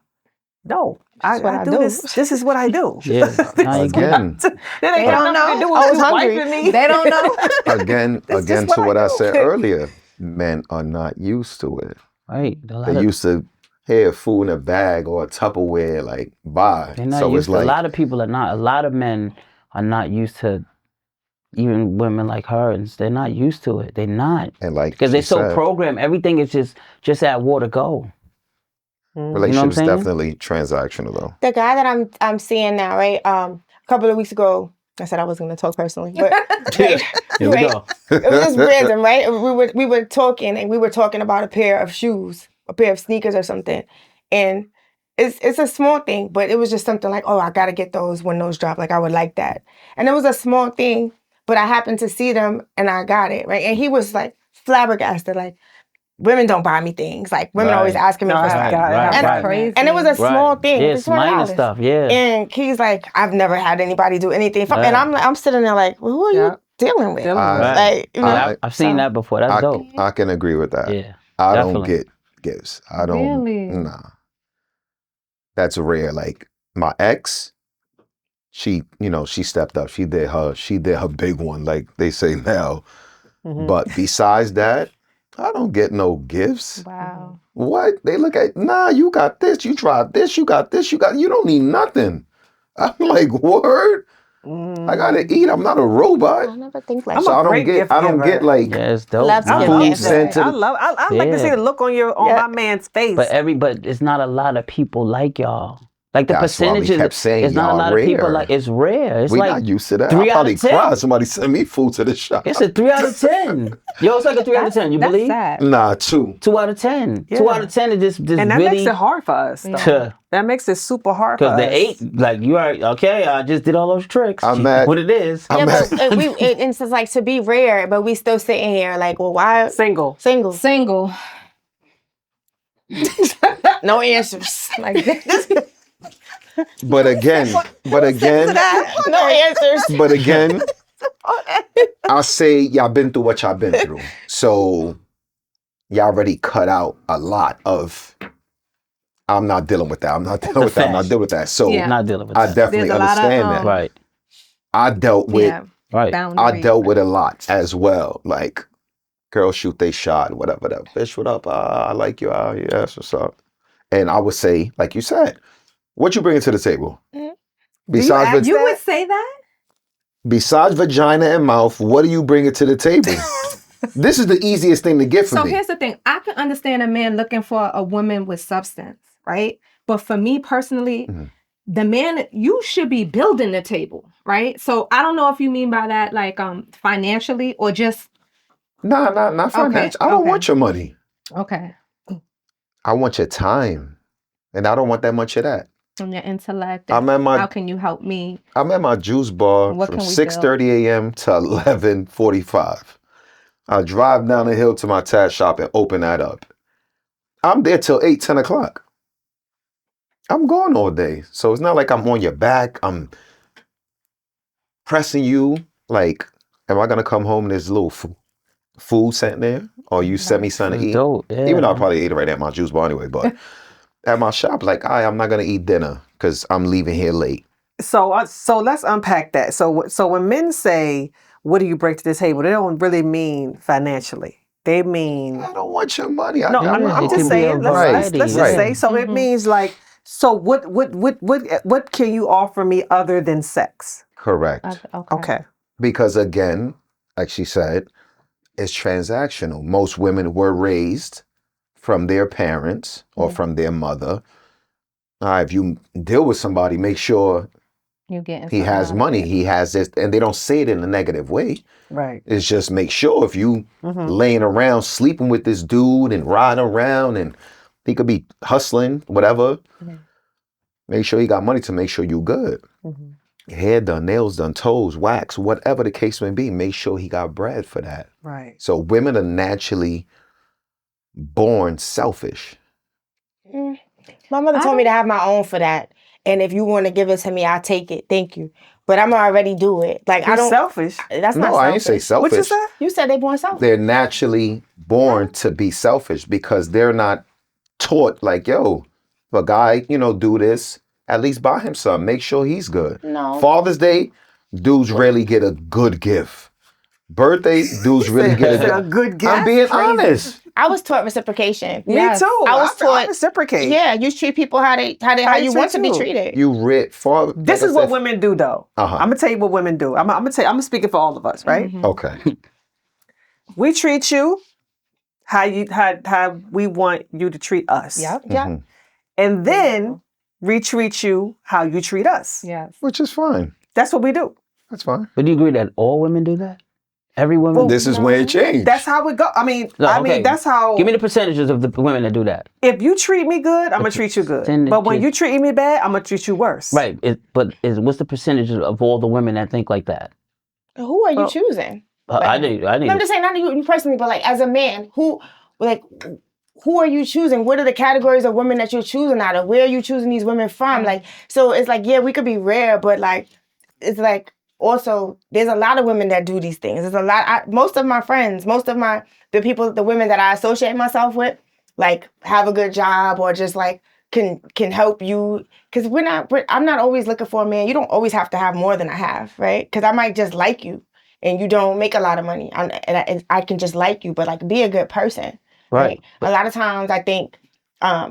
No, I do this. This is what I do. Yeah. Now you get it. Again, They don't know. I was hungry. They don't know. again, just what to I what I do. said earlier, men are not used to it. Right. They used to have food in a bag or a Tupperware, like, buy. They're not So used it's to, like, a lot of people are not. A lot of men are not used to, even women like her, and they're not used to it. They're not. and like Because they're she so said, programmed. Everything is just at war to go. relationship's saying? definitely transactional, though. The guy that I'm seeing now, right? A couple of weeks ago, I said I wasn't going to talk personally, but Here we right. go. It was just random, right? We were talking, and we were talking about a pair of shoes, a pair of sneakers or something, and it's a small thing, but it was just something like, oh, I gotta get those when those drop. Like I would like that, and it was a small thing, but I happened to see them and I got it, right? And he was like flabbergasted, like, women don't buy me things. Like women Right. always asking me No, for I stuff. got it. And- That's crazy. And it was a small Right. thing. Yeah, It's minor $20. stuff. Yeah. And he's like, I've never had anybody do anything for me. Right. And I'm sitting there like, well, who are Yeah. you dealing with? Dealing with. Right. Like, you know, Yeah, I've seen so- that before. That's dope. I can agree with that. Yeah. I don't definitely. get gifts. I don't. Really? Nah. That's rare. Like my ex, she stepped up. She did her big one, like they say now. But besides that, I don't get no gifts. Wow. What? They look at, nah, you got this, you tried this, you got this, you don't need nothing. I'm like, word? I gotta eat. I'm not a robot. I never think like I'm So a I don't great get gift I don't giver. get like Yeah, it's dope. Love to I give love gifts. that. sent I to love. I like to see Yeah. the look on my man's face. But it's not a lot of people like y'all. Like the That's why we percentages, kept saying it's not a y'all lot of people rare. like. It's rare. It's we like not used to that. 3 I out probably of 10. cry. Somebody send me food to the shop. It's a 3 out of 10. Yo, it's like a 3 out of 10. You That's believe? sad. Nah, 2. 2 out of 10. 2 Yeah. out of 10 is just and that really makes it hard for us. Though. That makes it super hard for us. because the 8, like you are okay. I just did all those tricks. I'm mad. What it is? Yeah, I'm but at- it's just like to be rare, but we still sitting here like, well, why Single. single? Single. No answers. Like this. But again, No answers. but again, I say y'all been through what y'all been through. So y'all already cut out a lot of I'm not dealing with that. I'm not dealing with that. I'm not dealing with that. So Yeah. Not dealing with I that. definitely There's a lot of, understand that. Right. I dealt with Right. I Boundaries. dealt with a lot as well. Like girls shoot they shot, whatever that. Bitch, what up? I like you. Yes, what's up? And I would say, like you said, what you bringing to the table? Besides, You would say that? besides vagina and mouth, what are you bringing to the table? This is the easiest thing to get for So me. here's the thing. I can understand a man looking for a woman with substance, right? But for me personally, the man, you should be building the table, right? So I don't know if you mean by that like financially or just Nah, not financial. I don't okay. want your money. okay. I want your time. And I don't want that much of that. On your intellect. I'm at How my can you help me? I'm at my juice bar What from can we 6:30 a.m. to 11:45. I drive down the hill to my tat shop and open that up. I'm there till 8, 10 o'clock. I'm gone all day. So it's not like I'm on your back. I'm pressing you. Like, am I going to come home and there's a little food sitting there? Or you sent me something to It's eat? dope. Yeah. Even though I probably ate it right at my juice bar anyway. But at my shop, like, I'm not going to eat dinner because I'm leaving here late. So let's unpack that. So when men say, "What do you bring to the table?" they don't really mean financially. They mean I don't want your money. no. I'm it just can be a saying. Let's variety, just yeah. say. So it means like. So what can you offer me other than sex? Correct. Okay. Because again, like she said, it's transactional. Most women were raised from their parents or from their mother. If you deal with somebody, make sure You getting he has money, he has this, and they don't say it in a negative way. Right. It's just make sure if you laying around sleeping with this dude and riding around and he could be hustling, whatever, make sure he got money to make sure you good. hair done, nails done, toes, wax, whatever the case may be, make sure he got bread for that. Right. So women are naturally born selfish. My mother told me to have my own for that. And if you want to give it to me, I'll take it. Thank you. But I'm already do it. Like, I don't. Selfish. That's not No, selfish. I ain't say selfish. What you say? You said they born selfish. They're naturally born to be selfish because they're not taught like, yo, if a guy, do this, at least buy him some. Make sure he's good. No. Father's Day, dudes rarely get a good gift. Birthday, dudes really get a good gift. I'm being honest. I was taught reciprocation. Me too. I was taught I reciprocate. Yeah, you treat people how you want to be treated. This is what women do, though. I'm gonna tell you what women do. I'm speaking for all of us, right? Okay. We treat you how we want you to treat us. Yep. And then we treat you how you treat us. Yes. Which is fine. That's what we do. That's fine. But do you agree that all women do that? Every woman? Well, this is where it changed. That's how it go. I mean, that's how. Give me the percentages of the women that do that. If you treat me good, I'm gonna treat you good. But when you treat me bad, I'm gonna treat you worse. Right. What's the percentages of all the women that think like that? Who are you choosing? I need. I'm just saying, not you personally, but like as a man, who are you choosing? What are the categories of women that you're choosing out of? Where are you choosing these women from? Like, so it's like, yeah, we could be rare, but like, it's like, also, there's a lot of women that do these things. There's a lot. Most of my friends, the women that I associate myself with, like have a good job or just like can help you. Because I'm not always looking for a man. You don't always have to have more than I have, right? Because I might just like you, and you don't make a lot of money, and I can just like you, but like be a good person, right? A lot of times I think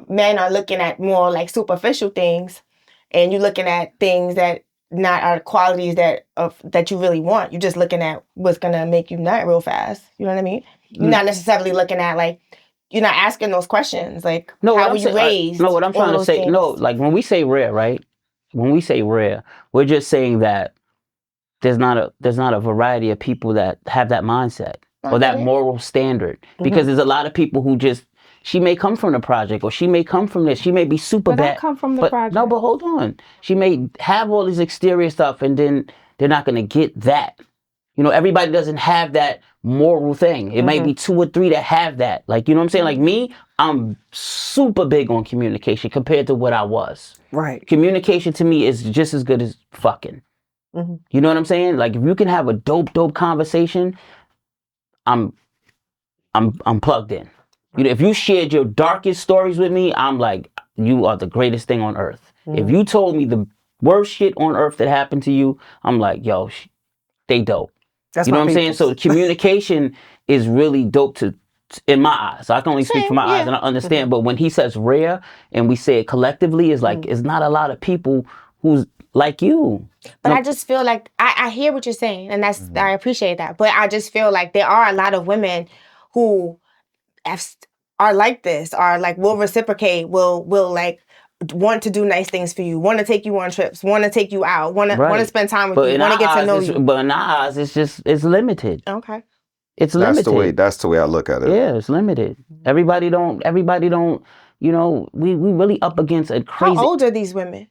men are looking at more like superficial things, and you're looking at things that not are qualities that you really want. You're just looking at what's gonna make you nut real fast. You know what I mean? You're not necessarily looking at like, you're not asking those questions like, how were you raised? No, what I'm trying to say, things. no, like when we say rare, right? When we say rare, we're just saying that there's not a variety of people that have that mindset or that moral standard. Because there's a lot of people who just, she may come from the project or she may come from this. She may be super bad. I come from the project. No, but hold on. She may have all this exterior stuff and then they're not going to get that. Everybody doesn't have that moral thing. It might be 2 or 3 that have that. Like, you know what I'm saying? Like me, I'm super big on communication compared to what I was. Right. Communication to me is just as good as fucking. You know what I'm saying? Like if you can have a dope conversation, I'm plugged in. If you shared your darkest stories with me, I'm like, you are the greatest thing on earth. If you told me the worst shit on earth that happened to you, I'm like, yo, they dope. That's you know what I'm peoples. saying? So communication is really dope in my eyes. So I can only speak from my eyes and I understand. But when he says rare and we say it collectively, it's like, it's not a lot of people who's like you. But I just feel like, I hear what you're saying, and I appreciate that. But I just feel like there are a lot of women who are like this, are like, will reciprocate, will like want to do nice things for you, want to take you on trips, want to take you out, want to spend time with you, want to get to know you. But in our eyes, it's limited. Okay. It's limited. That's the way I look at it. Yeah, it's limited. Everybody don't, we really up against a crazy. How old are these women?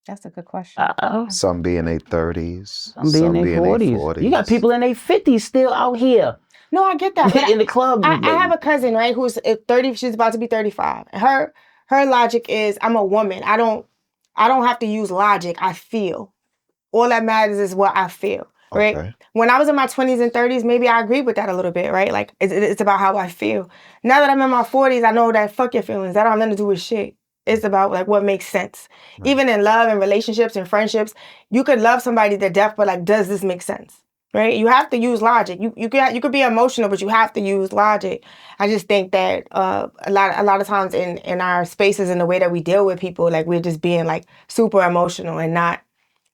That's a good question. Some be in their 30s. Some be in their 40s. You got people in their 50s still out here. No, I get that. In the club. I have a cousin, right, who's 30. She's about to be 35. Her logic is, I'm a woman. I don't have to use logic. I feel. All that matters is what I feel. Right. Okay. When I was in my 20s and 30s, maybe I agreed with that a little bit. Right. Like it's about how I feel. Now that I'm in my 40s, I know that fuck your feelings. That don't have nothing to do with shit. It's about like what makes sense. Right. Even in love and relationships and friendships, you could love somebody to death, but like, does this make sense? Right? You have to use logic. You could be emotional, but you have to use logic. I just think that a lot of times in our spaces and the way that we deal with people, like we're just being like super emotional and not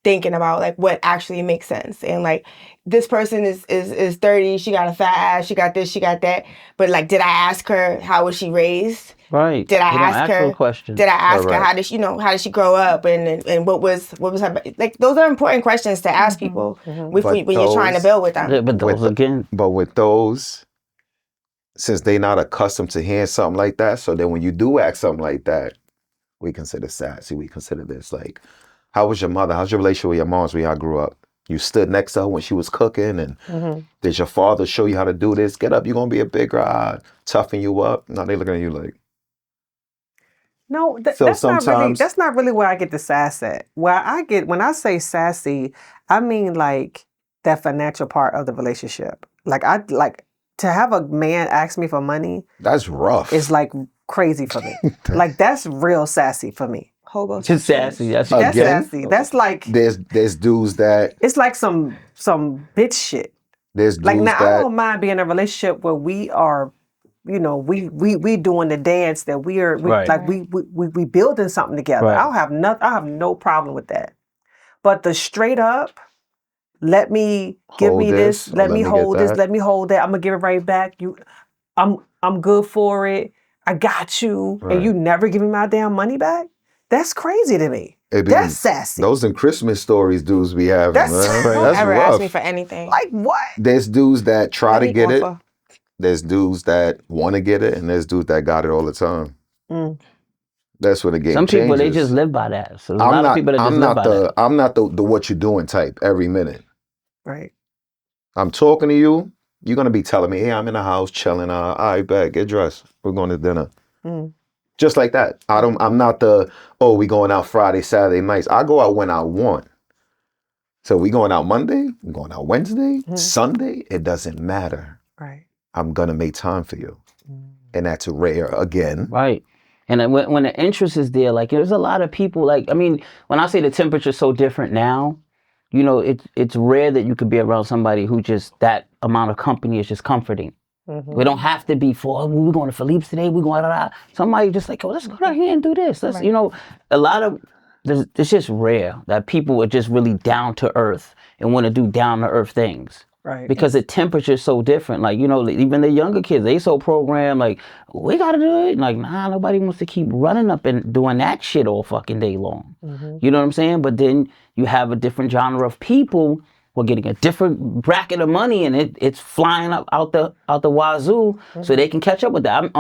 thinking about like what actually makes sense. And like this person is 30, she got a fat ass, she got this, she got that. But like, did I ask her how was she raised? Right. Did I ask her? Did I ask her how did she grow up and what was her, like those are important questions to ask people when you're trying to build with them. Yeah, but with those, since they're not accustomed to hearing something like that, so then when you do ask something like that, we consider sassy, we consider this like, How was your mother? How's your relationship with your moms when y'all grew up? You stood next to her when she was cooking, and did your father show you how to do this? Get up, you're gonna be a big guy, toughen you up. No, they looking at you like. No, So that's sometimes not really where I get the sass at. When I say sassy, I mean like that financial part of the relationship. Like to have a man ask me for money that's rough. is like crazy for me. Like that's real sassy for me. Hobo Just sassy. That's That's Again, sassy. That's like there's dudes that it's like some bitch shit. there's Like dudes now I that don't mind being in a relationship where we are, you know, we doing the dance that Right. like we building something together. Right. I have no problem with that. But the straight up, let me give hold me this, or let me get hold this, that. let me hold that. I'm gonna give it right back. I'm good for it. I got you, Right. and you never give me my damn money back. That's crazy to me. It be- That's sassy. Those in Christmas stories dudes be having. That's Man. crazy. Don't That's ever rough. ask me for anything. Like what? There's dudes that try to Any get it. offer. There's dudes that want to get it, and there's dudes that got it all the time. Mm. That's when the game Some people, they changes. just live by that. So there's a lot of people that just live by that. I'm not the what you doing type every minute. Right. I'm talking to you. You're gonna be telling me, hey, I'm in the house chilling. All right, bet, get dressed. We're going to dinner. Just like that. I'm not we going out Friday, Saturday nights. I go out when I want. So we going out Monday, we going out Wednesday, Sunday, it doesn't matter. Right. I'm gonna make time for you. And that's rare again. Right. And then when the interest is there, like there's a lot of people, like, I mean, when I say the temperature's so different now, you know, it's rare that you could be around somebody who just, that amount of company is just comforting. We don't have to be we're going to Philippe's today, we're going to, somebody just like, oh, let's go down here and do this. Let's, you know, a lot of, it's just rare that people are just really down to earth and want to do down to earth things. Right. Because the temperature is so different. Like, you know, even the younger kids, they so programmed, like, we got to do it. Like, nah, nobody wants to keep running up and doing that shit all fucking day long. You know what I'm saying? But then you have a different genre of people who are getting a different bracket of money, and it's flying up out the wazoo, so they can catch up with that.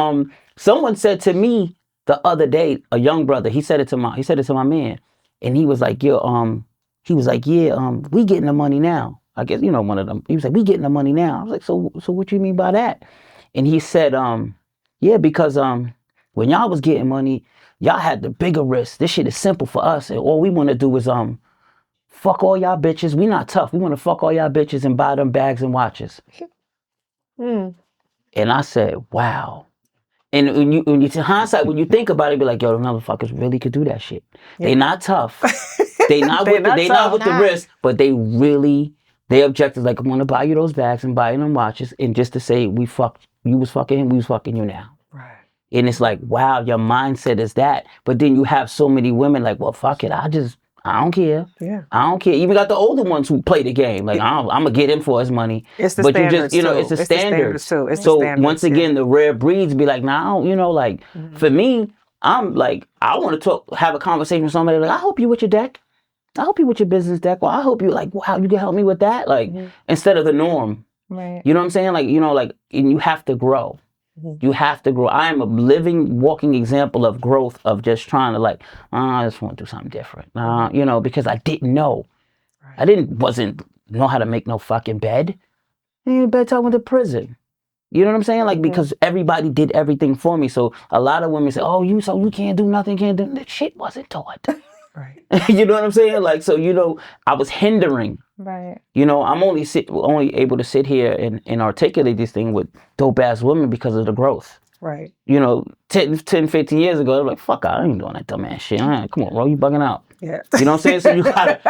Someone said to me the other day, a young brother, he said it to my man, and he was like, we getting the money now. I guess, you know, one of them, he was like, we getting the money now. I was like, so what you mean by that? And he said, yeah, because when y'all was getting money, y'all had the bigger risk. This shit is simple for us, and all we want to do is fuck all y'all bitches. We not tough. We want to fuck all y'all bitches and buy them bags and watches. And I said, wow. And when you to hindsight, when you think about it, be like, yo, the motherfuckers really could do that shit. Yeah. They not tough. They not with the risk, but they really, their objective is like, I'm gonna buy you those bags and buy you them watches, and just to say you was fucking him, we was fucking you now. Right. And it's like, wow, your mindset is that. But then you have so many women like, well, fuck it, I don't care. Yeah. I don't care. Even got the older ones who play the game. Like, I'm gonna get him for his money. It's the but standards, you just, you know, too. it's the standards. Too. It's so the standards, once again, the rare breeds be like, now, you know, like for me, I'm like, I want to have a conversation with somebody. Like, I hope you with your deck. I hope you with your business deck. Well, I hope you like, wow, you can help me with that. Like, instead of the norm. Right. You know what I'm saying? Like, you know, like, and you have to grow. You have to grow. I am a living, walking example of growth, of just trying to like, I just want to do something different. You know, because I didn't know. Right. I wasn't know how to make no fucking bed. I bed till I went to prison. You know what I'm saying? Like, because everybody did everything for me. So a lot of women say, oh, you can't do nothing, can't do that. Shit wasn't taught. Right. You know what I'm saying? Like, so, you know, I was hindering. Right. You know, I'm only able to sit here and articulate this thing with dope ass women because of the growth. Right. You know, 10, 15 years ago, I'm like, fuck, I ain't doing that dumb ass shit. Come on, bro, you bugging out. Yeah. You know what I'm saying? So you gotta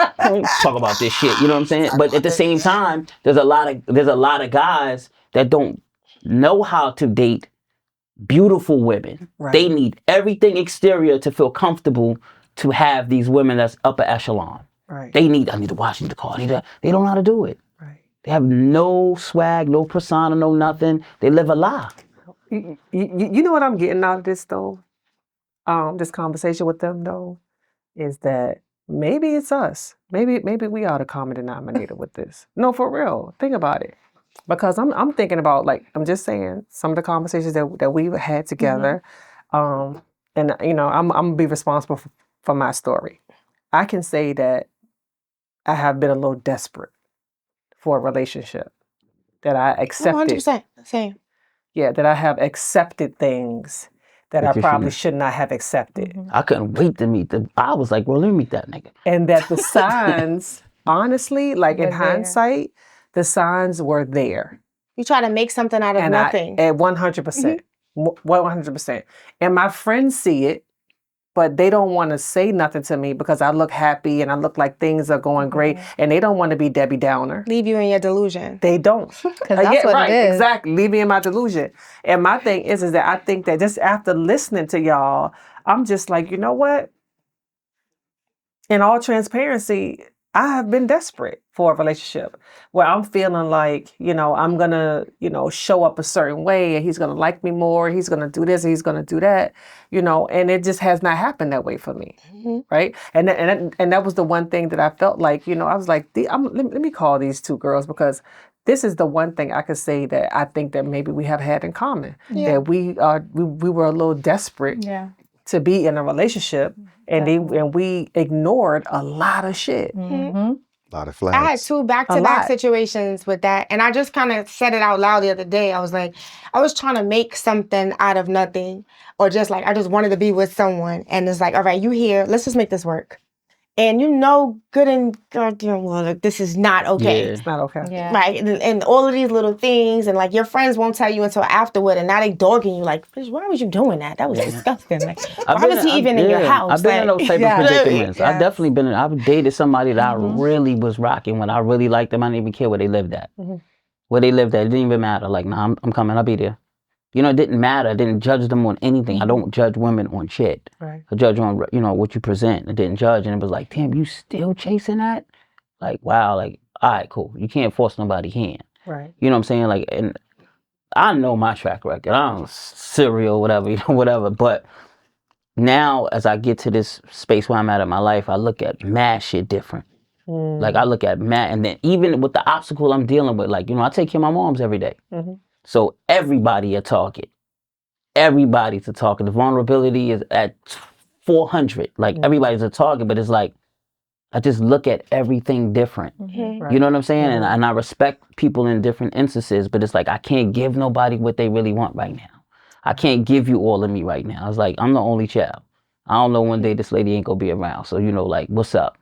talk about this shit. You know what I'm saying? But at the same time, there's a lot of guys that don't know how to date beautiful women. Right. They need everything exterior to feel comfortable to have these women that's upper echelon. Right. I need to watch the car. They don't know how to do it. Right. They have no swag, no persona, no nothing. They live a lie. You know what I'm getting out of this though? This conversation with them though, is that maybe it's us. Maybe we are the common denominator with this. No, for real. Think about it. Because I'm thinking about, like, I'm just saying, some of the conversations that we've had together. And you know, I'm gonna be responsible for my story. I can say that I have been a little desperate for a relationship. That I accepted. 100%. Same. Yeah, that I have accepted things that I you probably shouldn't. should not have accepted. I couldn't wait to meet them. I was like, well, let me meet that nigga. And that the signs, honestly, like in Were there. hindsight, the signs were there. You try to make something out of And nothing. at 100%. 100%. And my friends see it, but they don't want to say nothing to me because I look happy and I look like things are going great. And they don't want to be Debbie Downer. Leave you in your delusion. They don't. Because that's what right, it is. Exactly. Leave me in my delusion. And my thing is that I think that just after listening to y'all, I'm just like, you know what? In all transparency, I have been desperate for a relationship where I'm feeling like, I'm going to, show up a certain way and he's going to like me more. He's going to do this and he's going to do that, and it just has not happened that way for me. Mm-hmm. Right. And that was the one thing that I felt like, I was like, let me call these two girls because this is the one thing I could say that I think that maybe we have had in common. Yeah. That we were a little desperate to be in a relationship and we ignored a lot of shit. Mm-hmm. A lot of flags. I had 2 back-to-back situations with that. And I just kind of said it out loud the other day. I was like, I was trying to make something out of nothing. Or just like, I just wanted to be with someone. And it's like, all right, you here. Let's just make this work. And good and well, like, this is not okay. Yeah. It's not okay. Yeah. Right. And all of these little things. And like your friends won't tell you until afterward. And now they dogging you like, bitch, why was you doing that? That was disgusting. Like, why was he even in your house? I've been in those type of predicaments. Yes. I've definitely been I've dated somebody that I really was rocking when I really liked them. I didn't even care where they lived at. Where they lived at, it didn't even matter. Like, nah, I'm coming, I'll be there. It didn't matter. I didn't judge them on anything. I don't judge women on shit. Right. I judge on, what you present. I didn't judge. And it was like, damn, you still chasing that? Like, wow. Like, all right, cool. You can't force nobody's hand. Right. You know what I'm saying? Like, and I know my track record. I'm serial, whatever, whatever. But now, as I get to this space where I'm at in my life, I look at mad shit different. Like, I look at mad, and then even with the obstacle I'm dealing with, like, I take care of my moms every day. So everybody a target. Everybody's a target. The vulnerability is at 400. Like, everybody's a target, but it's like, I just look at everything different. Right. You know what I'm saying? And I respect people in different instances, but it's like, I can't give nobody what they really want right now. I can't give you all of me right now. It's like, I'm the only child. I don't know one day this lady ain't gonna be around. So, like, what's up?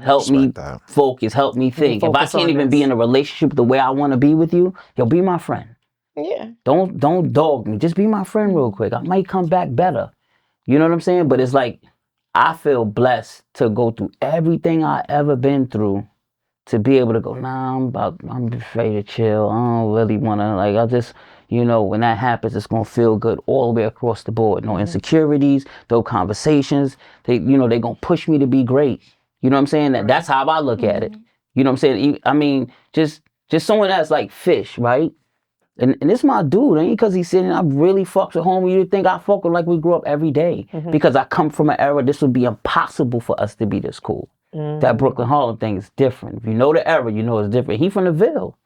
Help me focus. Help me think. If I can't even be in a relationship the way I want to be with you, be my friend. Yeah. Don't dog me. Just be my friend real quick. I might come back better. You know what I'm saying? But it's like, I feel blessed to go through everything I ever been through to be able to go, nah, I'm afraid to chill. I don't really want to, like, I just, when that happens, it's going to feel good all the way across the board. No insecurities, no conversations. They going to push me to be great. You know what I'm saying? That's how I look at it. You know what I'm saying? I mean, just someone that's like fish, right? And this my dude, ain't because he's sitting, I really fucks with homie. You think I fuck with like we grew up every day. Because I come from an era, this would be impossible for us to be this cool. That Brooklyn Harlem thing is different. If you know the era, you know it's different. He from the Ville.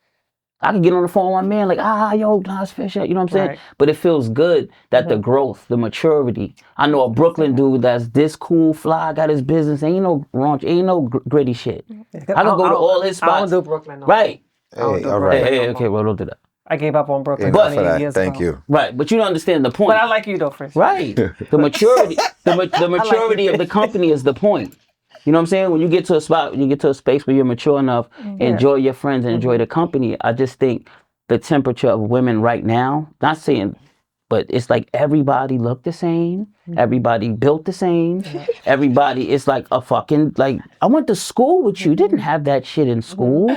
I could get on the phone with my man like, yo, nice fish out. You know what I'm saying? Right. But it feels good that the growth, the maturity. I know a Brooklyn dude that's this cool, fly, got his business. Ain't no raunch, ain't no gritty shit. I could go to all his spots. I don't do Brooklyn no more. Right. I don't Hey, do all Brooklyn right. no Hey, more. okay, well, don't do that. I gave up on Brooklyn Enough 20 for that. years Thank ago. you. Right, but you don't understand the point. But I like you though, Fresh. Right. The maturity, the maturity of the company is the point. You know what I'm saying? When you get to a spot, you get to a space where you're mature enough, enjoy your friends and enjoy the company. I just think the temperature of women right now, not saying, but it's like everybody look the same. Everybody built the same. Everybody, it's like a fucking, like, I went to school with you. Didn't have that shit in school.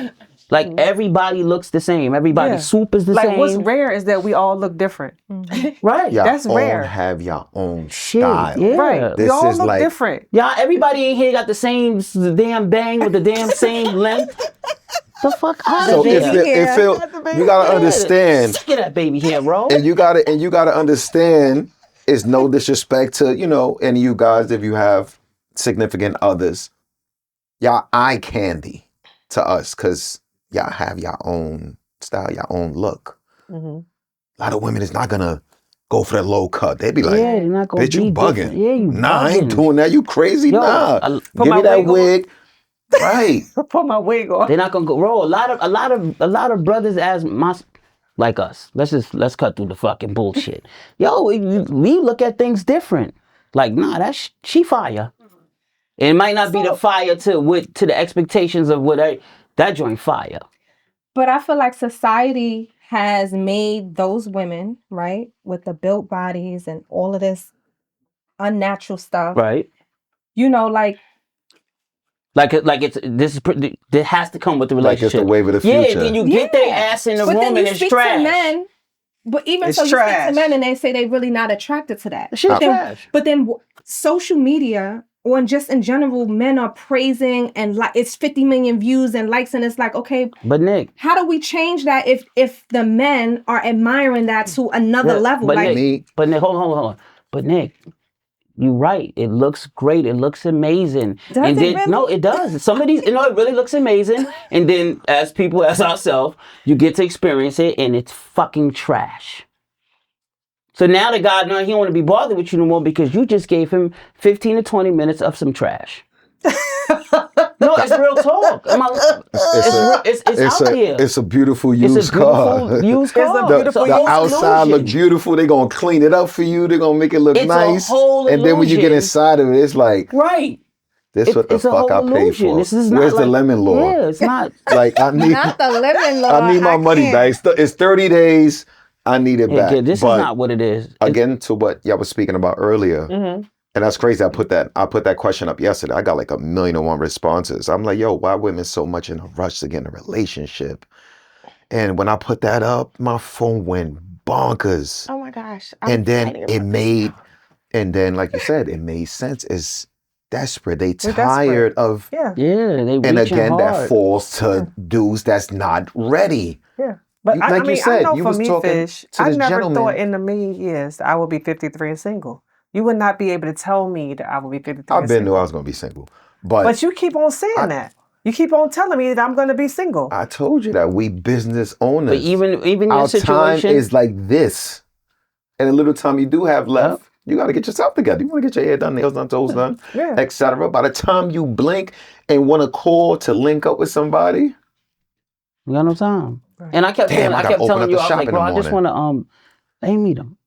Like, everybody looks the same. Everybody's swoop is the same. Like, what's rare is that we all look different. Right. Y'all That's rare. have your own Shit, style. yeah. Right. This We all is look like- different. Yeah, everybody in here got the same damn bang with the damn same length. The fuck out So of it here. feel you gotta understand, Sick of that baby hair, bro. and you gotta understand. It's no disrespect to any of you guys if you have significant others. Y'all eye candy to us because y'all have your own style, your own look. A lot of women is not gonna go for that low cut. They'd be like, Yeah, they're not gonna bitch, you be bugging. different. Yeah, you Nah, I ain't bugging. doing that. You crazy? Yo, Nah. Put Give my me that wig on. wig. Right. Put my wig on. They're not gonna go. Bro, a lot of brothers like us. Let's cut through the fucking bullshit. Yo, we look at things different. Like, nah, she fire. And it might not be the fire to the expectations of that joint fire. But I feel like society has made those women, right, with the built bodies and all of this unnatural stuff. Right. You know, like It has to come with the Like it's relationship. the wave of the future. Yeah, then you get their ass in the but room then and you it's speak trash. to men, but even It's so, you speak trash. to men and they say they really not attracted to that. Shit's trash. But then social media or just in general, men are praising and like it's 50 million views and likes, and it's like, okay, But Nick, how do we change that if the men are admiring that to another level? But Like, Nick, hold on. But Nick, you're right. It looks great. It looks amazing. Does it really? No, it does. Some of these, it really looks amazing. And then as ourselves, you get to experience it and it's fucking trash. So now the guy, he don't want to be bothered with you no more because you just gave him 15 to 20 minutes of some trash. No, it's real talk. It's out there. It's a beautiful used car. Used car. The outside look beautiful. They're gonna clean it up for you. They're gonna make it look nice. And then when you get inside of it, it's like, right. This what the fuck I paid for. This is Where's not the lemon law? Yeah, it's not. Like I need not the lemon law. I need my money back. It's 30 days. I need it back. This is not what it is. Again, to what y'all was speaking about earlier. Mm-hmm. And that's crazy. I put that question up yesterday. I got like 1,000,001 responses. I'm like, yo, why women so much in a rush to get in a relationship? And when I put that up, my phone went bonkers. Oh my gosh. And then like you said, it made sense. It's desperate. They tired of they and again hard. that falls to dudes that's not ready. Yeah. But like you said, I know you for was me, talking Fish, to I this never gentleman. thought in a million years that I would be 53 and single. You would not be able to tell me that I would be 53 I've been knew I was going to be single. But you keep on saying that. You keep on telling me that I'm going to be single. I told you that we business owners. But even our your situation time is like this. And the little time you do have left, you got to get yourself together. You want to get your hair done, nails done, toes done, etc. By the time you blink and want to call to link up with somebody, you got no time. Right. And I kept telling you, I was like, bro, I just want to let me meet him.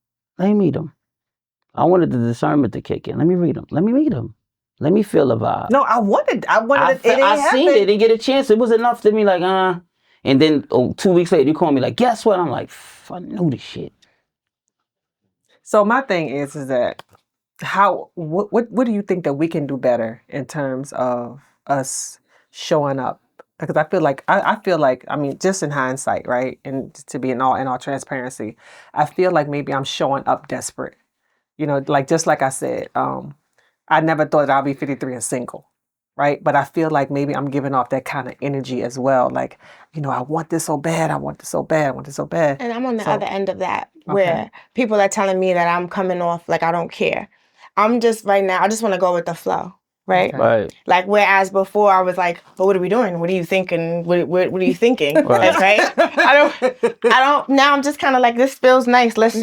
I wanted the discernment to kick in. Let me read him. Let me feel the vibe. No, I wanted it. I seen it. Didn't get a chance. It was enough to me like, And then 2 weeks later, you call me like, guess what? I'm like, I knew this shit. So my thing is that what do you think that we can do better in terms of us showing up? Because I feel like I mean, just in hindsight, right? And to be in all transparency, I feel like maybe I'm showing up desperate. You know, like just like I said, I never thought that I'd be 53 and single, right? But I feel like maybe I'm giving off that kind of energy as well. Like, you know, I want this so bad. I want this so bad. I want this so bad. And I'm on the other end of that, where people are telling me that I'm coming off like I don't care. I'm just right now, I just want to go with the flow. Right? Okay. Right. Like, whereas before I was like, well, what are we doing? What are you thinking? What are you thinking? Right? I don't, now I'm just kind of like, this feels nice. Let's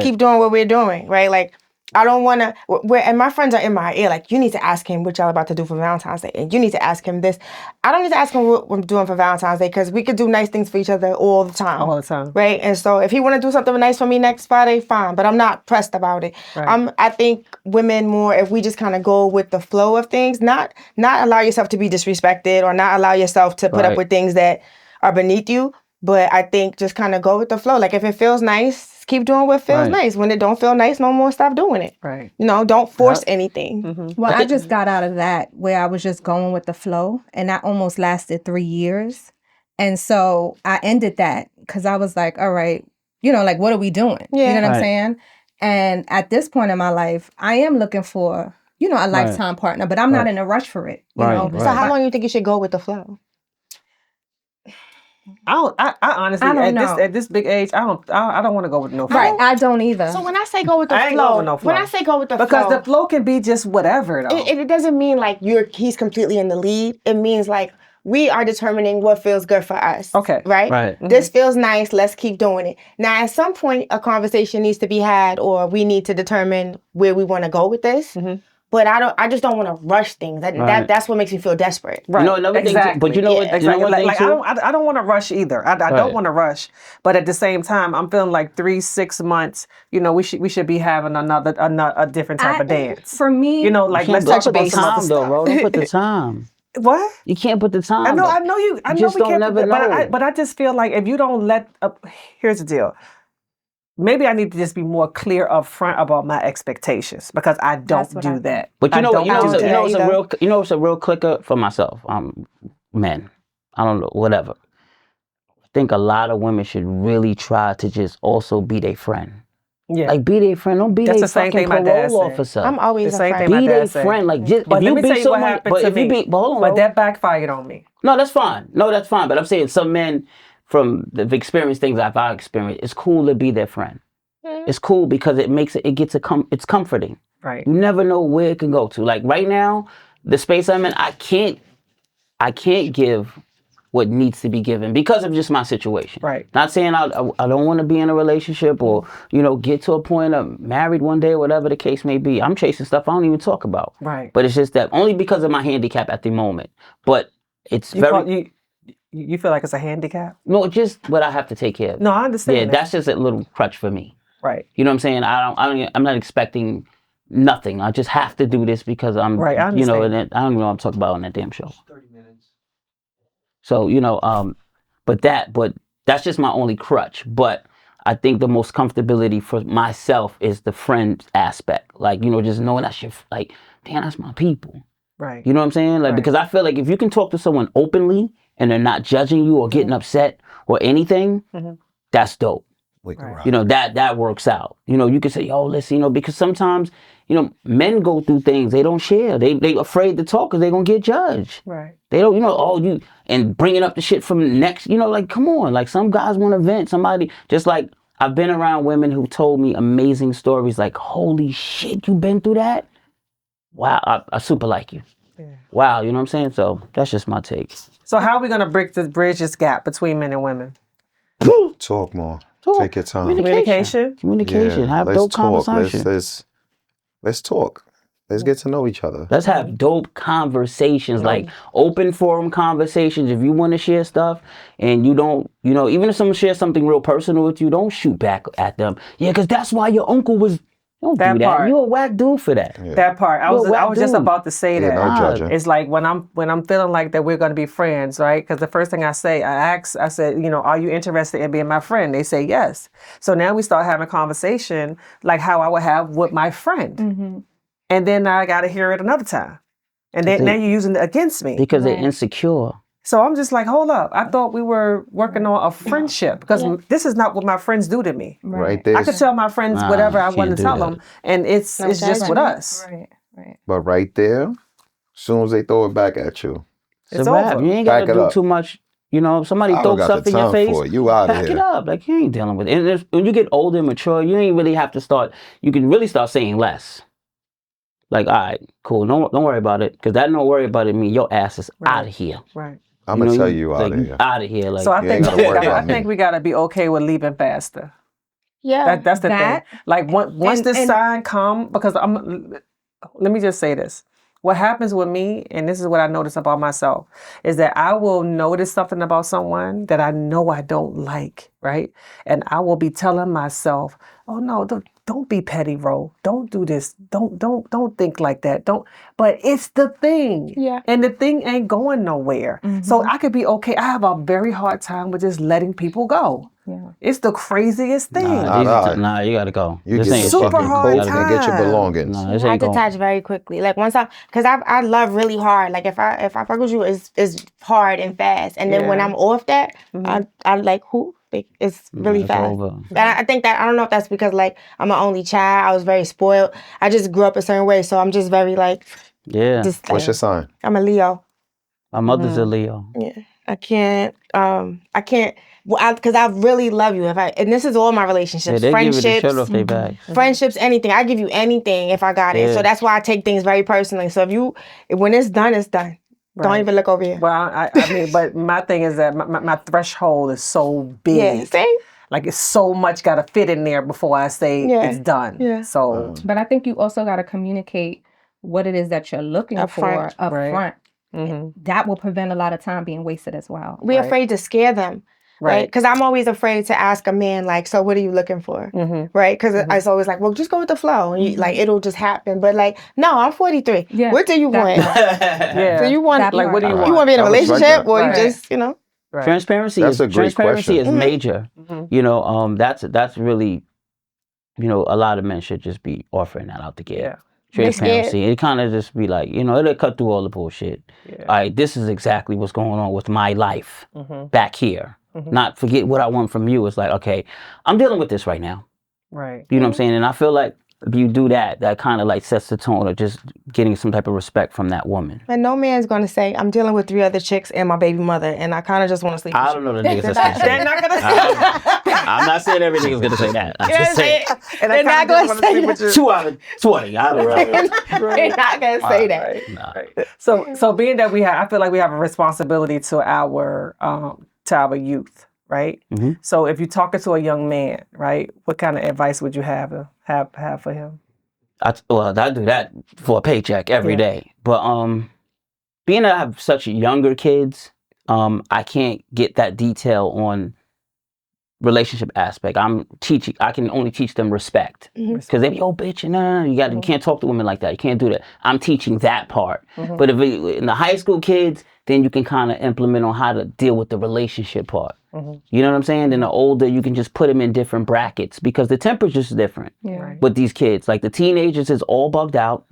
keep doing what we're doing. Right? Like, I don't want to, and my friends are in my ear, like, you need to ask him what y'all about to do for Valentine's Day. And you need to ask him this. I don't need to ask him what I'm doing for Valentine's Day because we could do nice things for each other all the time. All the time. Right? And so if he want to do something nice for me next Friday, fine. But I'm not pressed about it. Right. I think women more, if we just kind of go with the flow of things, not allow yourself to be disrespected or not allow yourself to put up with things that are beneath you. But I think just kind of go with the flow. Like, if it feels nice, keep doing what feels nice. When it don't feel nice no more, stop doing it. Right. You know, don't force anything. Mm-hmm. Well, I just got out of that where I was just going with the flow, and that almost lasted 3 years. And so I ended that because I was like, all right, you know, like, what are we doing? Yeah. You know what I'm saying? And at this point in my life, I am looking for, you know, a lifetime partner, but I'm not in a rush for it. You know? So how long do you think you should go with the flow? I honestly, at this big age, I don't want to go with no flow. Right, I don't either. So when I say go with the I ain't flow, going with no flow. when I say go with the flow, because the flow can be just whatever, though. It doesn't mean like he's completely in the lead. It means like we are determining what feels good for us. Okay. Right? Right. This feels nice. Let's keep doing it. Now, at some point, a conversation needs to be had, or we need to determine where we want to go with this. But I just don't want to rush things. That's what makes me feel desperate. Right. You know another thing, too, but you know what? Exactly. You know one thing like too? I don't want to rush either. I don't want to rush, but at the same time, I'm feeling like 3-6 months. You know, we should be having a different type of dance. For me, you know, like let's talk put about the some other time though, stuff. bro. Don't put the time. What? You can't put the time. I know you. I know just we don't can't. never know. But I just feel like if you don't let. Here's the deal. Maybe I need to just be more clear up front about my expectations because I don't do that. But you know what? you know It's a real clicker for myself. Men, I don't know, whatever. I think a lot of women should really try to just also be their friend. Yeah. Like be their friend. Don't be their fucking parole officer. I'm always the same a friend. thing my Be dad their said. friend. Like just But if let you me be tell you what someone, happened but to if you me. be, but hold on, But bro. that backfired on me. No, that's fine. No, that's fine. But I'm saying some men from the experienced things I've experienced, it's cool to be their friend. It's cool because it's comforting. Right. You never know where it can go to. Like right now, the space I'm in, I can't give what needs to be given because of just my situation. Right. Not saying I don't want to be in a relationship or get to a point of married one day or whatever the case may be. I'm chasing stuff I don't even talk about. Right. But it's just that only because of my handicap at the moment. But it's You feel like it's a handicap? no, just what I have to take care of. No, I understand. Yeah, that. that's just a little crutch for me. Right. You know what I'm saying? I'm not expecting nothing. I just have to do this because I'm, Right, I and I don't understand. even know what I'm talking about on that damn show. 30 minutes. So, but that's just my only crutch. But I think the most comfortability for myself is the friend aspect. Like, just knowing that shit, like, damn, that's my people. Right. You know what I'm saying? Like, because I feel like if you can talk to someone openly and they're not judging you or getting upset or anything, that's dope. That works out. You can say, yo, listen, because sometimes, men go through things they don't share. They afraid to talk because they're going to get judged. Right. They don't, and bringing up the shit from next, like, come on. Like, some guys want to vent. Somebody, just like, I've been around women who told me amazing stories like, holy shit, you been through that? Wow, I super like you. Yeah. Wow, you know what I'm saying? So, that's just my take. So how are we going to bridge this gap between men and women? Talk more. Talk. Take your time. Communication. Communication. Have let's dope talk. conversation. Let's talk. Let's get to know each other. Let's have dope conversations, like open forum conversations. If you want to share stuff and you don't, even if someone shares something real personal with you, don't shoot back at them. Yeah, because that's why your uncle was. Don't That do that. part. You're a whack dude for that. Yeah. That part. I was just dude. about to say that. No judging. It's like when I'm feeling like that we're going to be friends, right? Because the first thing I said, are you interested in being my friend? They say yes. So now we start having a conversation like how I would have with my friend. And then I got to hear it another time. And then now you're using it against me. Because they're insecure. So I'm just like, hold up. I thought we were working on a friendship because this is not what my friends do to me. Right there. I could tell my friends whatever I want to tell them, and it's just with us. Right. But right there, as soon as they throw it back at you, It's a wrap. over. You ain't got Back to it do up. too much. Somebody I throw don't got stuff the in your time face. for it. You out of Back here. it up. Like, you ain't dealing with it. And when you get older and mature, you ain't really have to start. You can really start saying less. Like, all right, cool. Don't worry about it. Because that don't worry about it mean your ass is out of here. Right. I'm going to tell you out of here. Out of here. Like, So I You think ain't gotta worry about me. we got to be okay with leaving faster. Yeah. That's the thing. Like once this sign come, because let me just say this. What happens with me, and this is what I notice about myself, is that I will notice something about someone that I know I don't like, right? And I will be telling myself, "Oh no, don't be petty, Ro. Don't do this. Don't think like that. Don't." But it's the thing, and the thing ain't going nowhere. So I could be okay. I have a very hard time with just letting people go. Yeah. It's the craziest thing. Nah, you gotta go. You This get ain't super fucking hard coat and get your time. belongings. Nah, this I ain't going. detach very quickly. Like once because I love really hard. Like if I fuck with you, it's hard and fast. And then when I'm off that, I like who. It's really fast. Over. And I think that, I don't know if that's because like I'm an only child. I was very spoiled. I just grew up a certain way. So I'm just very like, Yeah. What's your sign? I'm a Leo. My mother's a Leo. Yeah. I can't, because I really love you. And this is all my relationships, They friendships, give you the shirt off their back. friendships, anything. I give you anything if I got it. Yeah. So that's why I take things very personally. So when it's done, it's done. Don't even look over here. Well, I mean, but my thing is that my threshold is so big. Yeah, see? Like it's so much got to fit in there before I say it's done. Yeah. So, but I think you also got to communicate what it is that you're looking for up front. That will prevent a lot of time being wasted as well. We're afraid to scare them. Right. Because I'm always afraid to ask a man, like, so what are you looking for? Right. Because it's always like, well, just go with the flow. And you, like, it'll just happen. But like, no, I'm 43. Yeah. What do you want? So you want, like, what do you want? You want to be in a relationship or you just, you know? Transparency is major. You know, that's really, you know, a lot of men should just be offering that out the gate. Transparency. It kind of just be like, you know, it'll cut through all the bullshit. All right, this is exactly what's going on with my life back here. Not forget what I want from you. It's like, okay, I'm dealing with this right now. Right. You know what I'm saying? And I feel like if you do that, that kind of like sets the tone of just getting some type of respect from that woman. And no man's going to say, I'm dealing with 3 other chicks and my baby mother, and I kind of just want to sleep with you. I don't know the niggas that's saying. They're not going to say that. I'm not saying every nigga's going to say that. I'm just saying. And they're not going to say that. 2 out of 20. I don't know. They're not going to say that. Right. So being that I feel like we have a responsibility to our youth. Right. So if you're talking to a young man, right, what kind of advice would you have for him? I do that for a paycheck every day. But being that I have such younger kids, I can't get that detail on relationship aspect. I can only teach them respect because they be bitch and no, you can't talk to women like that. You can't do that. I'm teaching that part. But if in the high school kids, then you can kind of implement on how to deal with the relationship part. You know what I'm saying? Then the older, you can just put them in different brackets because the temperature's different with these kids. Like the teenagers is all bugged out.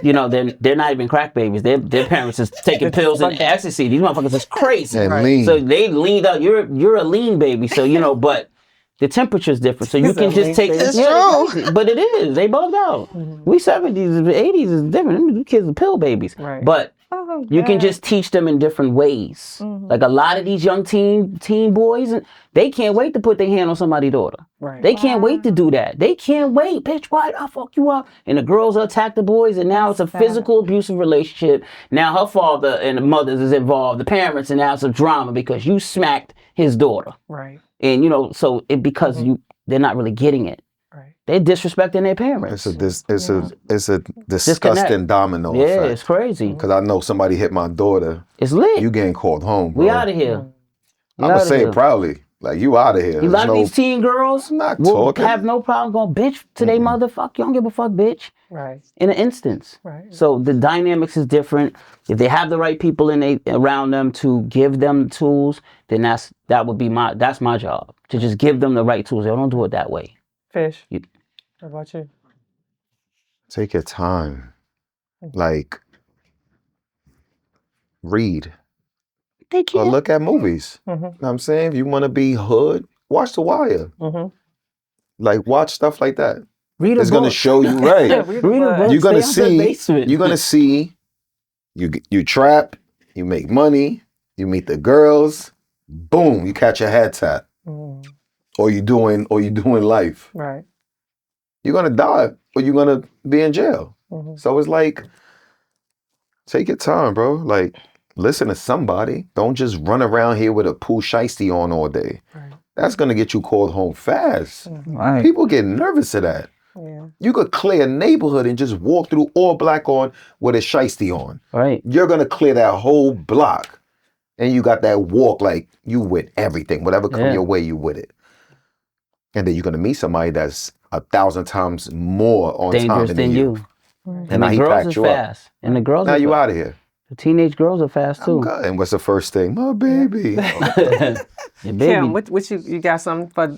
You know, they're not even crack babies. Their parents is taking pills and ecstasy. These motherfuckers is crazy. And lean. So they leaned out. You're a lean baby. So, you know, but the temperature's different. So you can just take It's true. But it is. They bugged out. We 70s, 80s is different. These kids are pill babies. Right. But you can just teach them in different ways. Like a lot of these young teen boys, they can't wait to put their hand on somebody's daughter. Right. They can't wait to do that. They can't wait. Bitch, why? I'll fuck you up. And the girls attack the boys, and now it's a physical abusive relationship. Now her father and the mothers is involved, the parents, and now it's a drama because you smacked his daughter. Right. And, you know, so because they're not really getting it. They're disrespecting their parents. It's a disgusting domino effect. Yeah, it's crazy. Because I know somebody hit my daughter. It's lit. You getting called home, bro. We out of here. I'm going to say it proudly. Like, you out of here. A lot of these teen girls will have no problem going bitch to their mother. Fuck, you don't give a fuck, bitch. Right. In an instance. Right. So the dynamics is different. If they have the right people around them to give them tools, then that's my job. To just give them the right tools. They don't do it that way. Fish. What about you? Take your time. Like, read. They can't. Or look at movies. You know what I'm saying? If you want to be hood, watch The Wire. Like, watch stuff like that. Read a book. It's going to show you, right. Read a book. You're going to see, you trap, you make money, you meet the girls, boom, you catch a head tap. Or you doing life. Right. You're going to die or you're going to be in jail. So it's like, take your time, bro. Like, listen to somebody. Don't just run around here with a Pooh Shiesty on all day. Right. That's going to get you called home fast. Right. People get nervous of that. Yeah. You could clear a neighborhood and just walk through all black on with a Shiesty on. Right. You're going to clear that whole block. And you got that walk like you with everything. Whatever come your way, you with it. And then you're going to meet somebody that's 1,000 times more on dangerous time than you. And the girls is fast. And the girls now you out of here. The teenage girls are fast too. And what's the first thing? My baby. Your baby. Kim, what you got something for?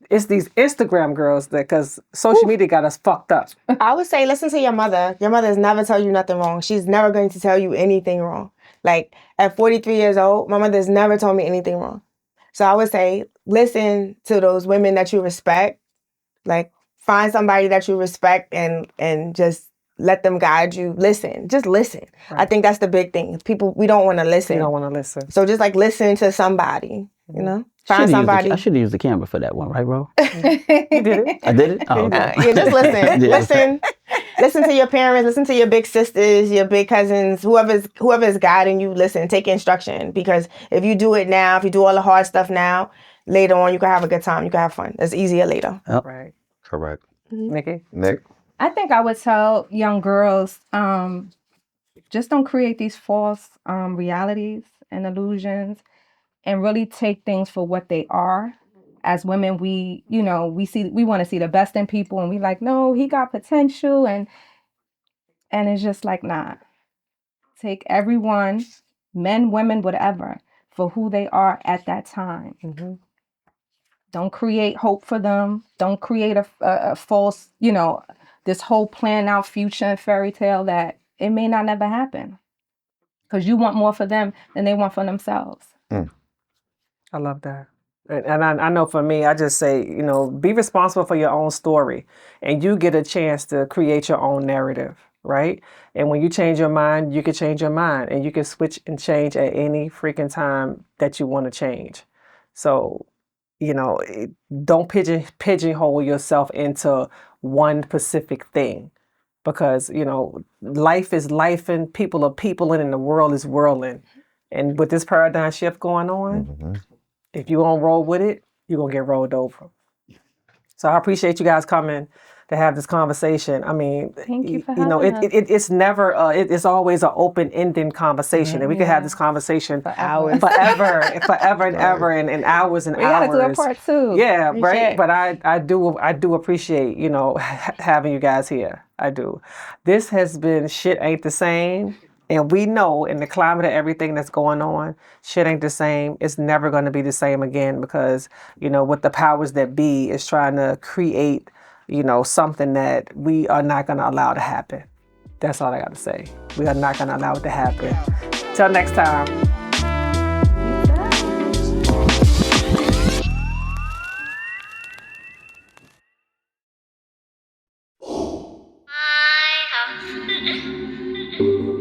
It's these Instagram girls that, because social media got us fucked up. I would say listen to your mother. Your mother has never tell you nothing wrong. She's never going to tell you anything wrong. Like at 43 years old, my mother's never told me anything wrong. So I would say listen to those women that you respect. Like, find somebody that you respect and just let them guide you. Listen. Just listen. Right. I think that's the big thing. People, we don't want to listen. We don't want to listen. So just like listen to somebody, you know? Find somebody. I should have used the camera for that one, right, bro? You did it. I did it? Oh, okay. Yeah, just listen. Yeah. Listen to your parents, listen to your big sisters, your big cousins, whoever's guiding you, listen, take instruction. Because if you do it now, if you do all the hard stuff now, later on you can have a good time, you can have fun. It's easier later. Yep. Right. Correct. Nikki? Nick? I think I would tell young girls, just don't create these false realities and illusions, and really take things for what they are. As women, we want to see the best in people, and we like, no, he got potential, and it's just like, nah. Take everyone, men, women, whatever, for who they are at that time. Mm-hmm. Don't create hope for them. Don't create a false, this whole planned out future and fairy tale that it may not never happen. Because you want more for them than they want for themselves. I love that. And I know for me, I just say, be responsible for your own story, and you get a chance to create your own narrative, right? And when you change your mind, you can change your mind, and you can switch and change at any freaking time that you want to change. So, don't pigeonhole yourself into one specific thing, because, life is life and people are people and the world is whirling. And with this paradigm shift going on, if you don't roll with it, you're going to get rolled over. So I appreciate you guys coming to have this conversation. I mean, Thank you for having us. it's never, it's always an open-ended conversation. And we can have this conversation For forever and ever, and hours and we hours. We got to do a part 2. Yeah, right. But I do appreciate, having you guys here. I do. This has been Shit Ain't the Same. And we know in the climate of everything that's going on, shit ain't the same. It's never going to be the same again, because, what the powers that be is trying to create, something that we are not going to allow to happen. That's all I got to say. We are not going to allow it to happen. Till next time. My house.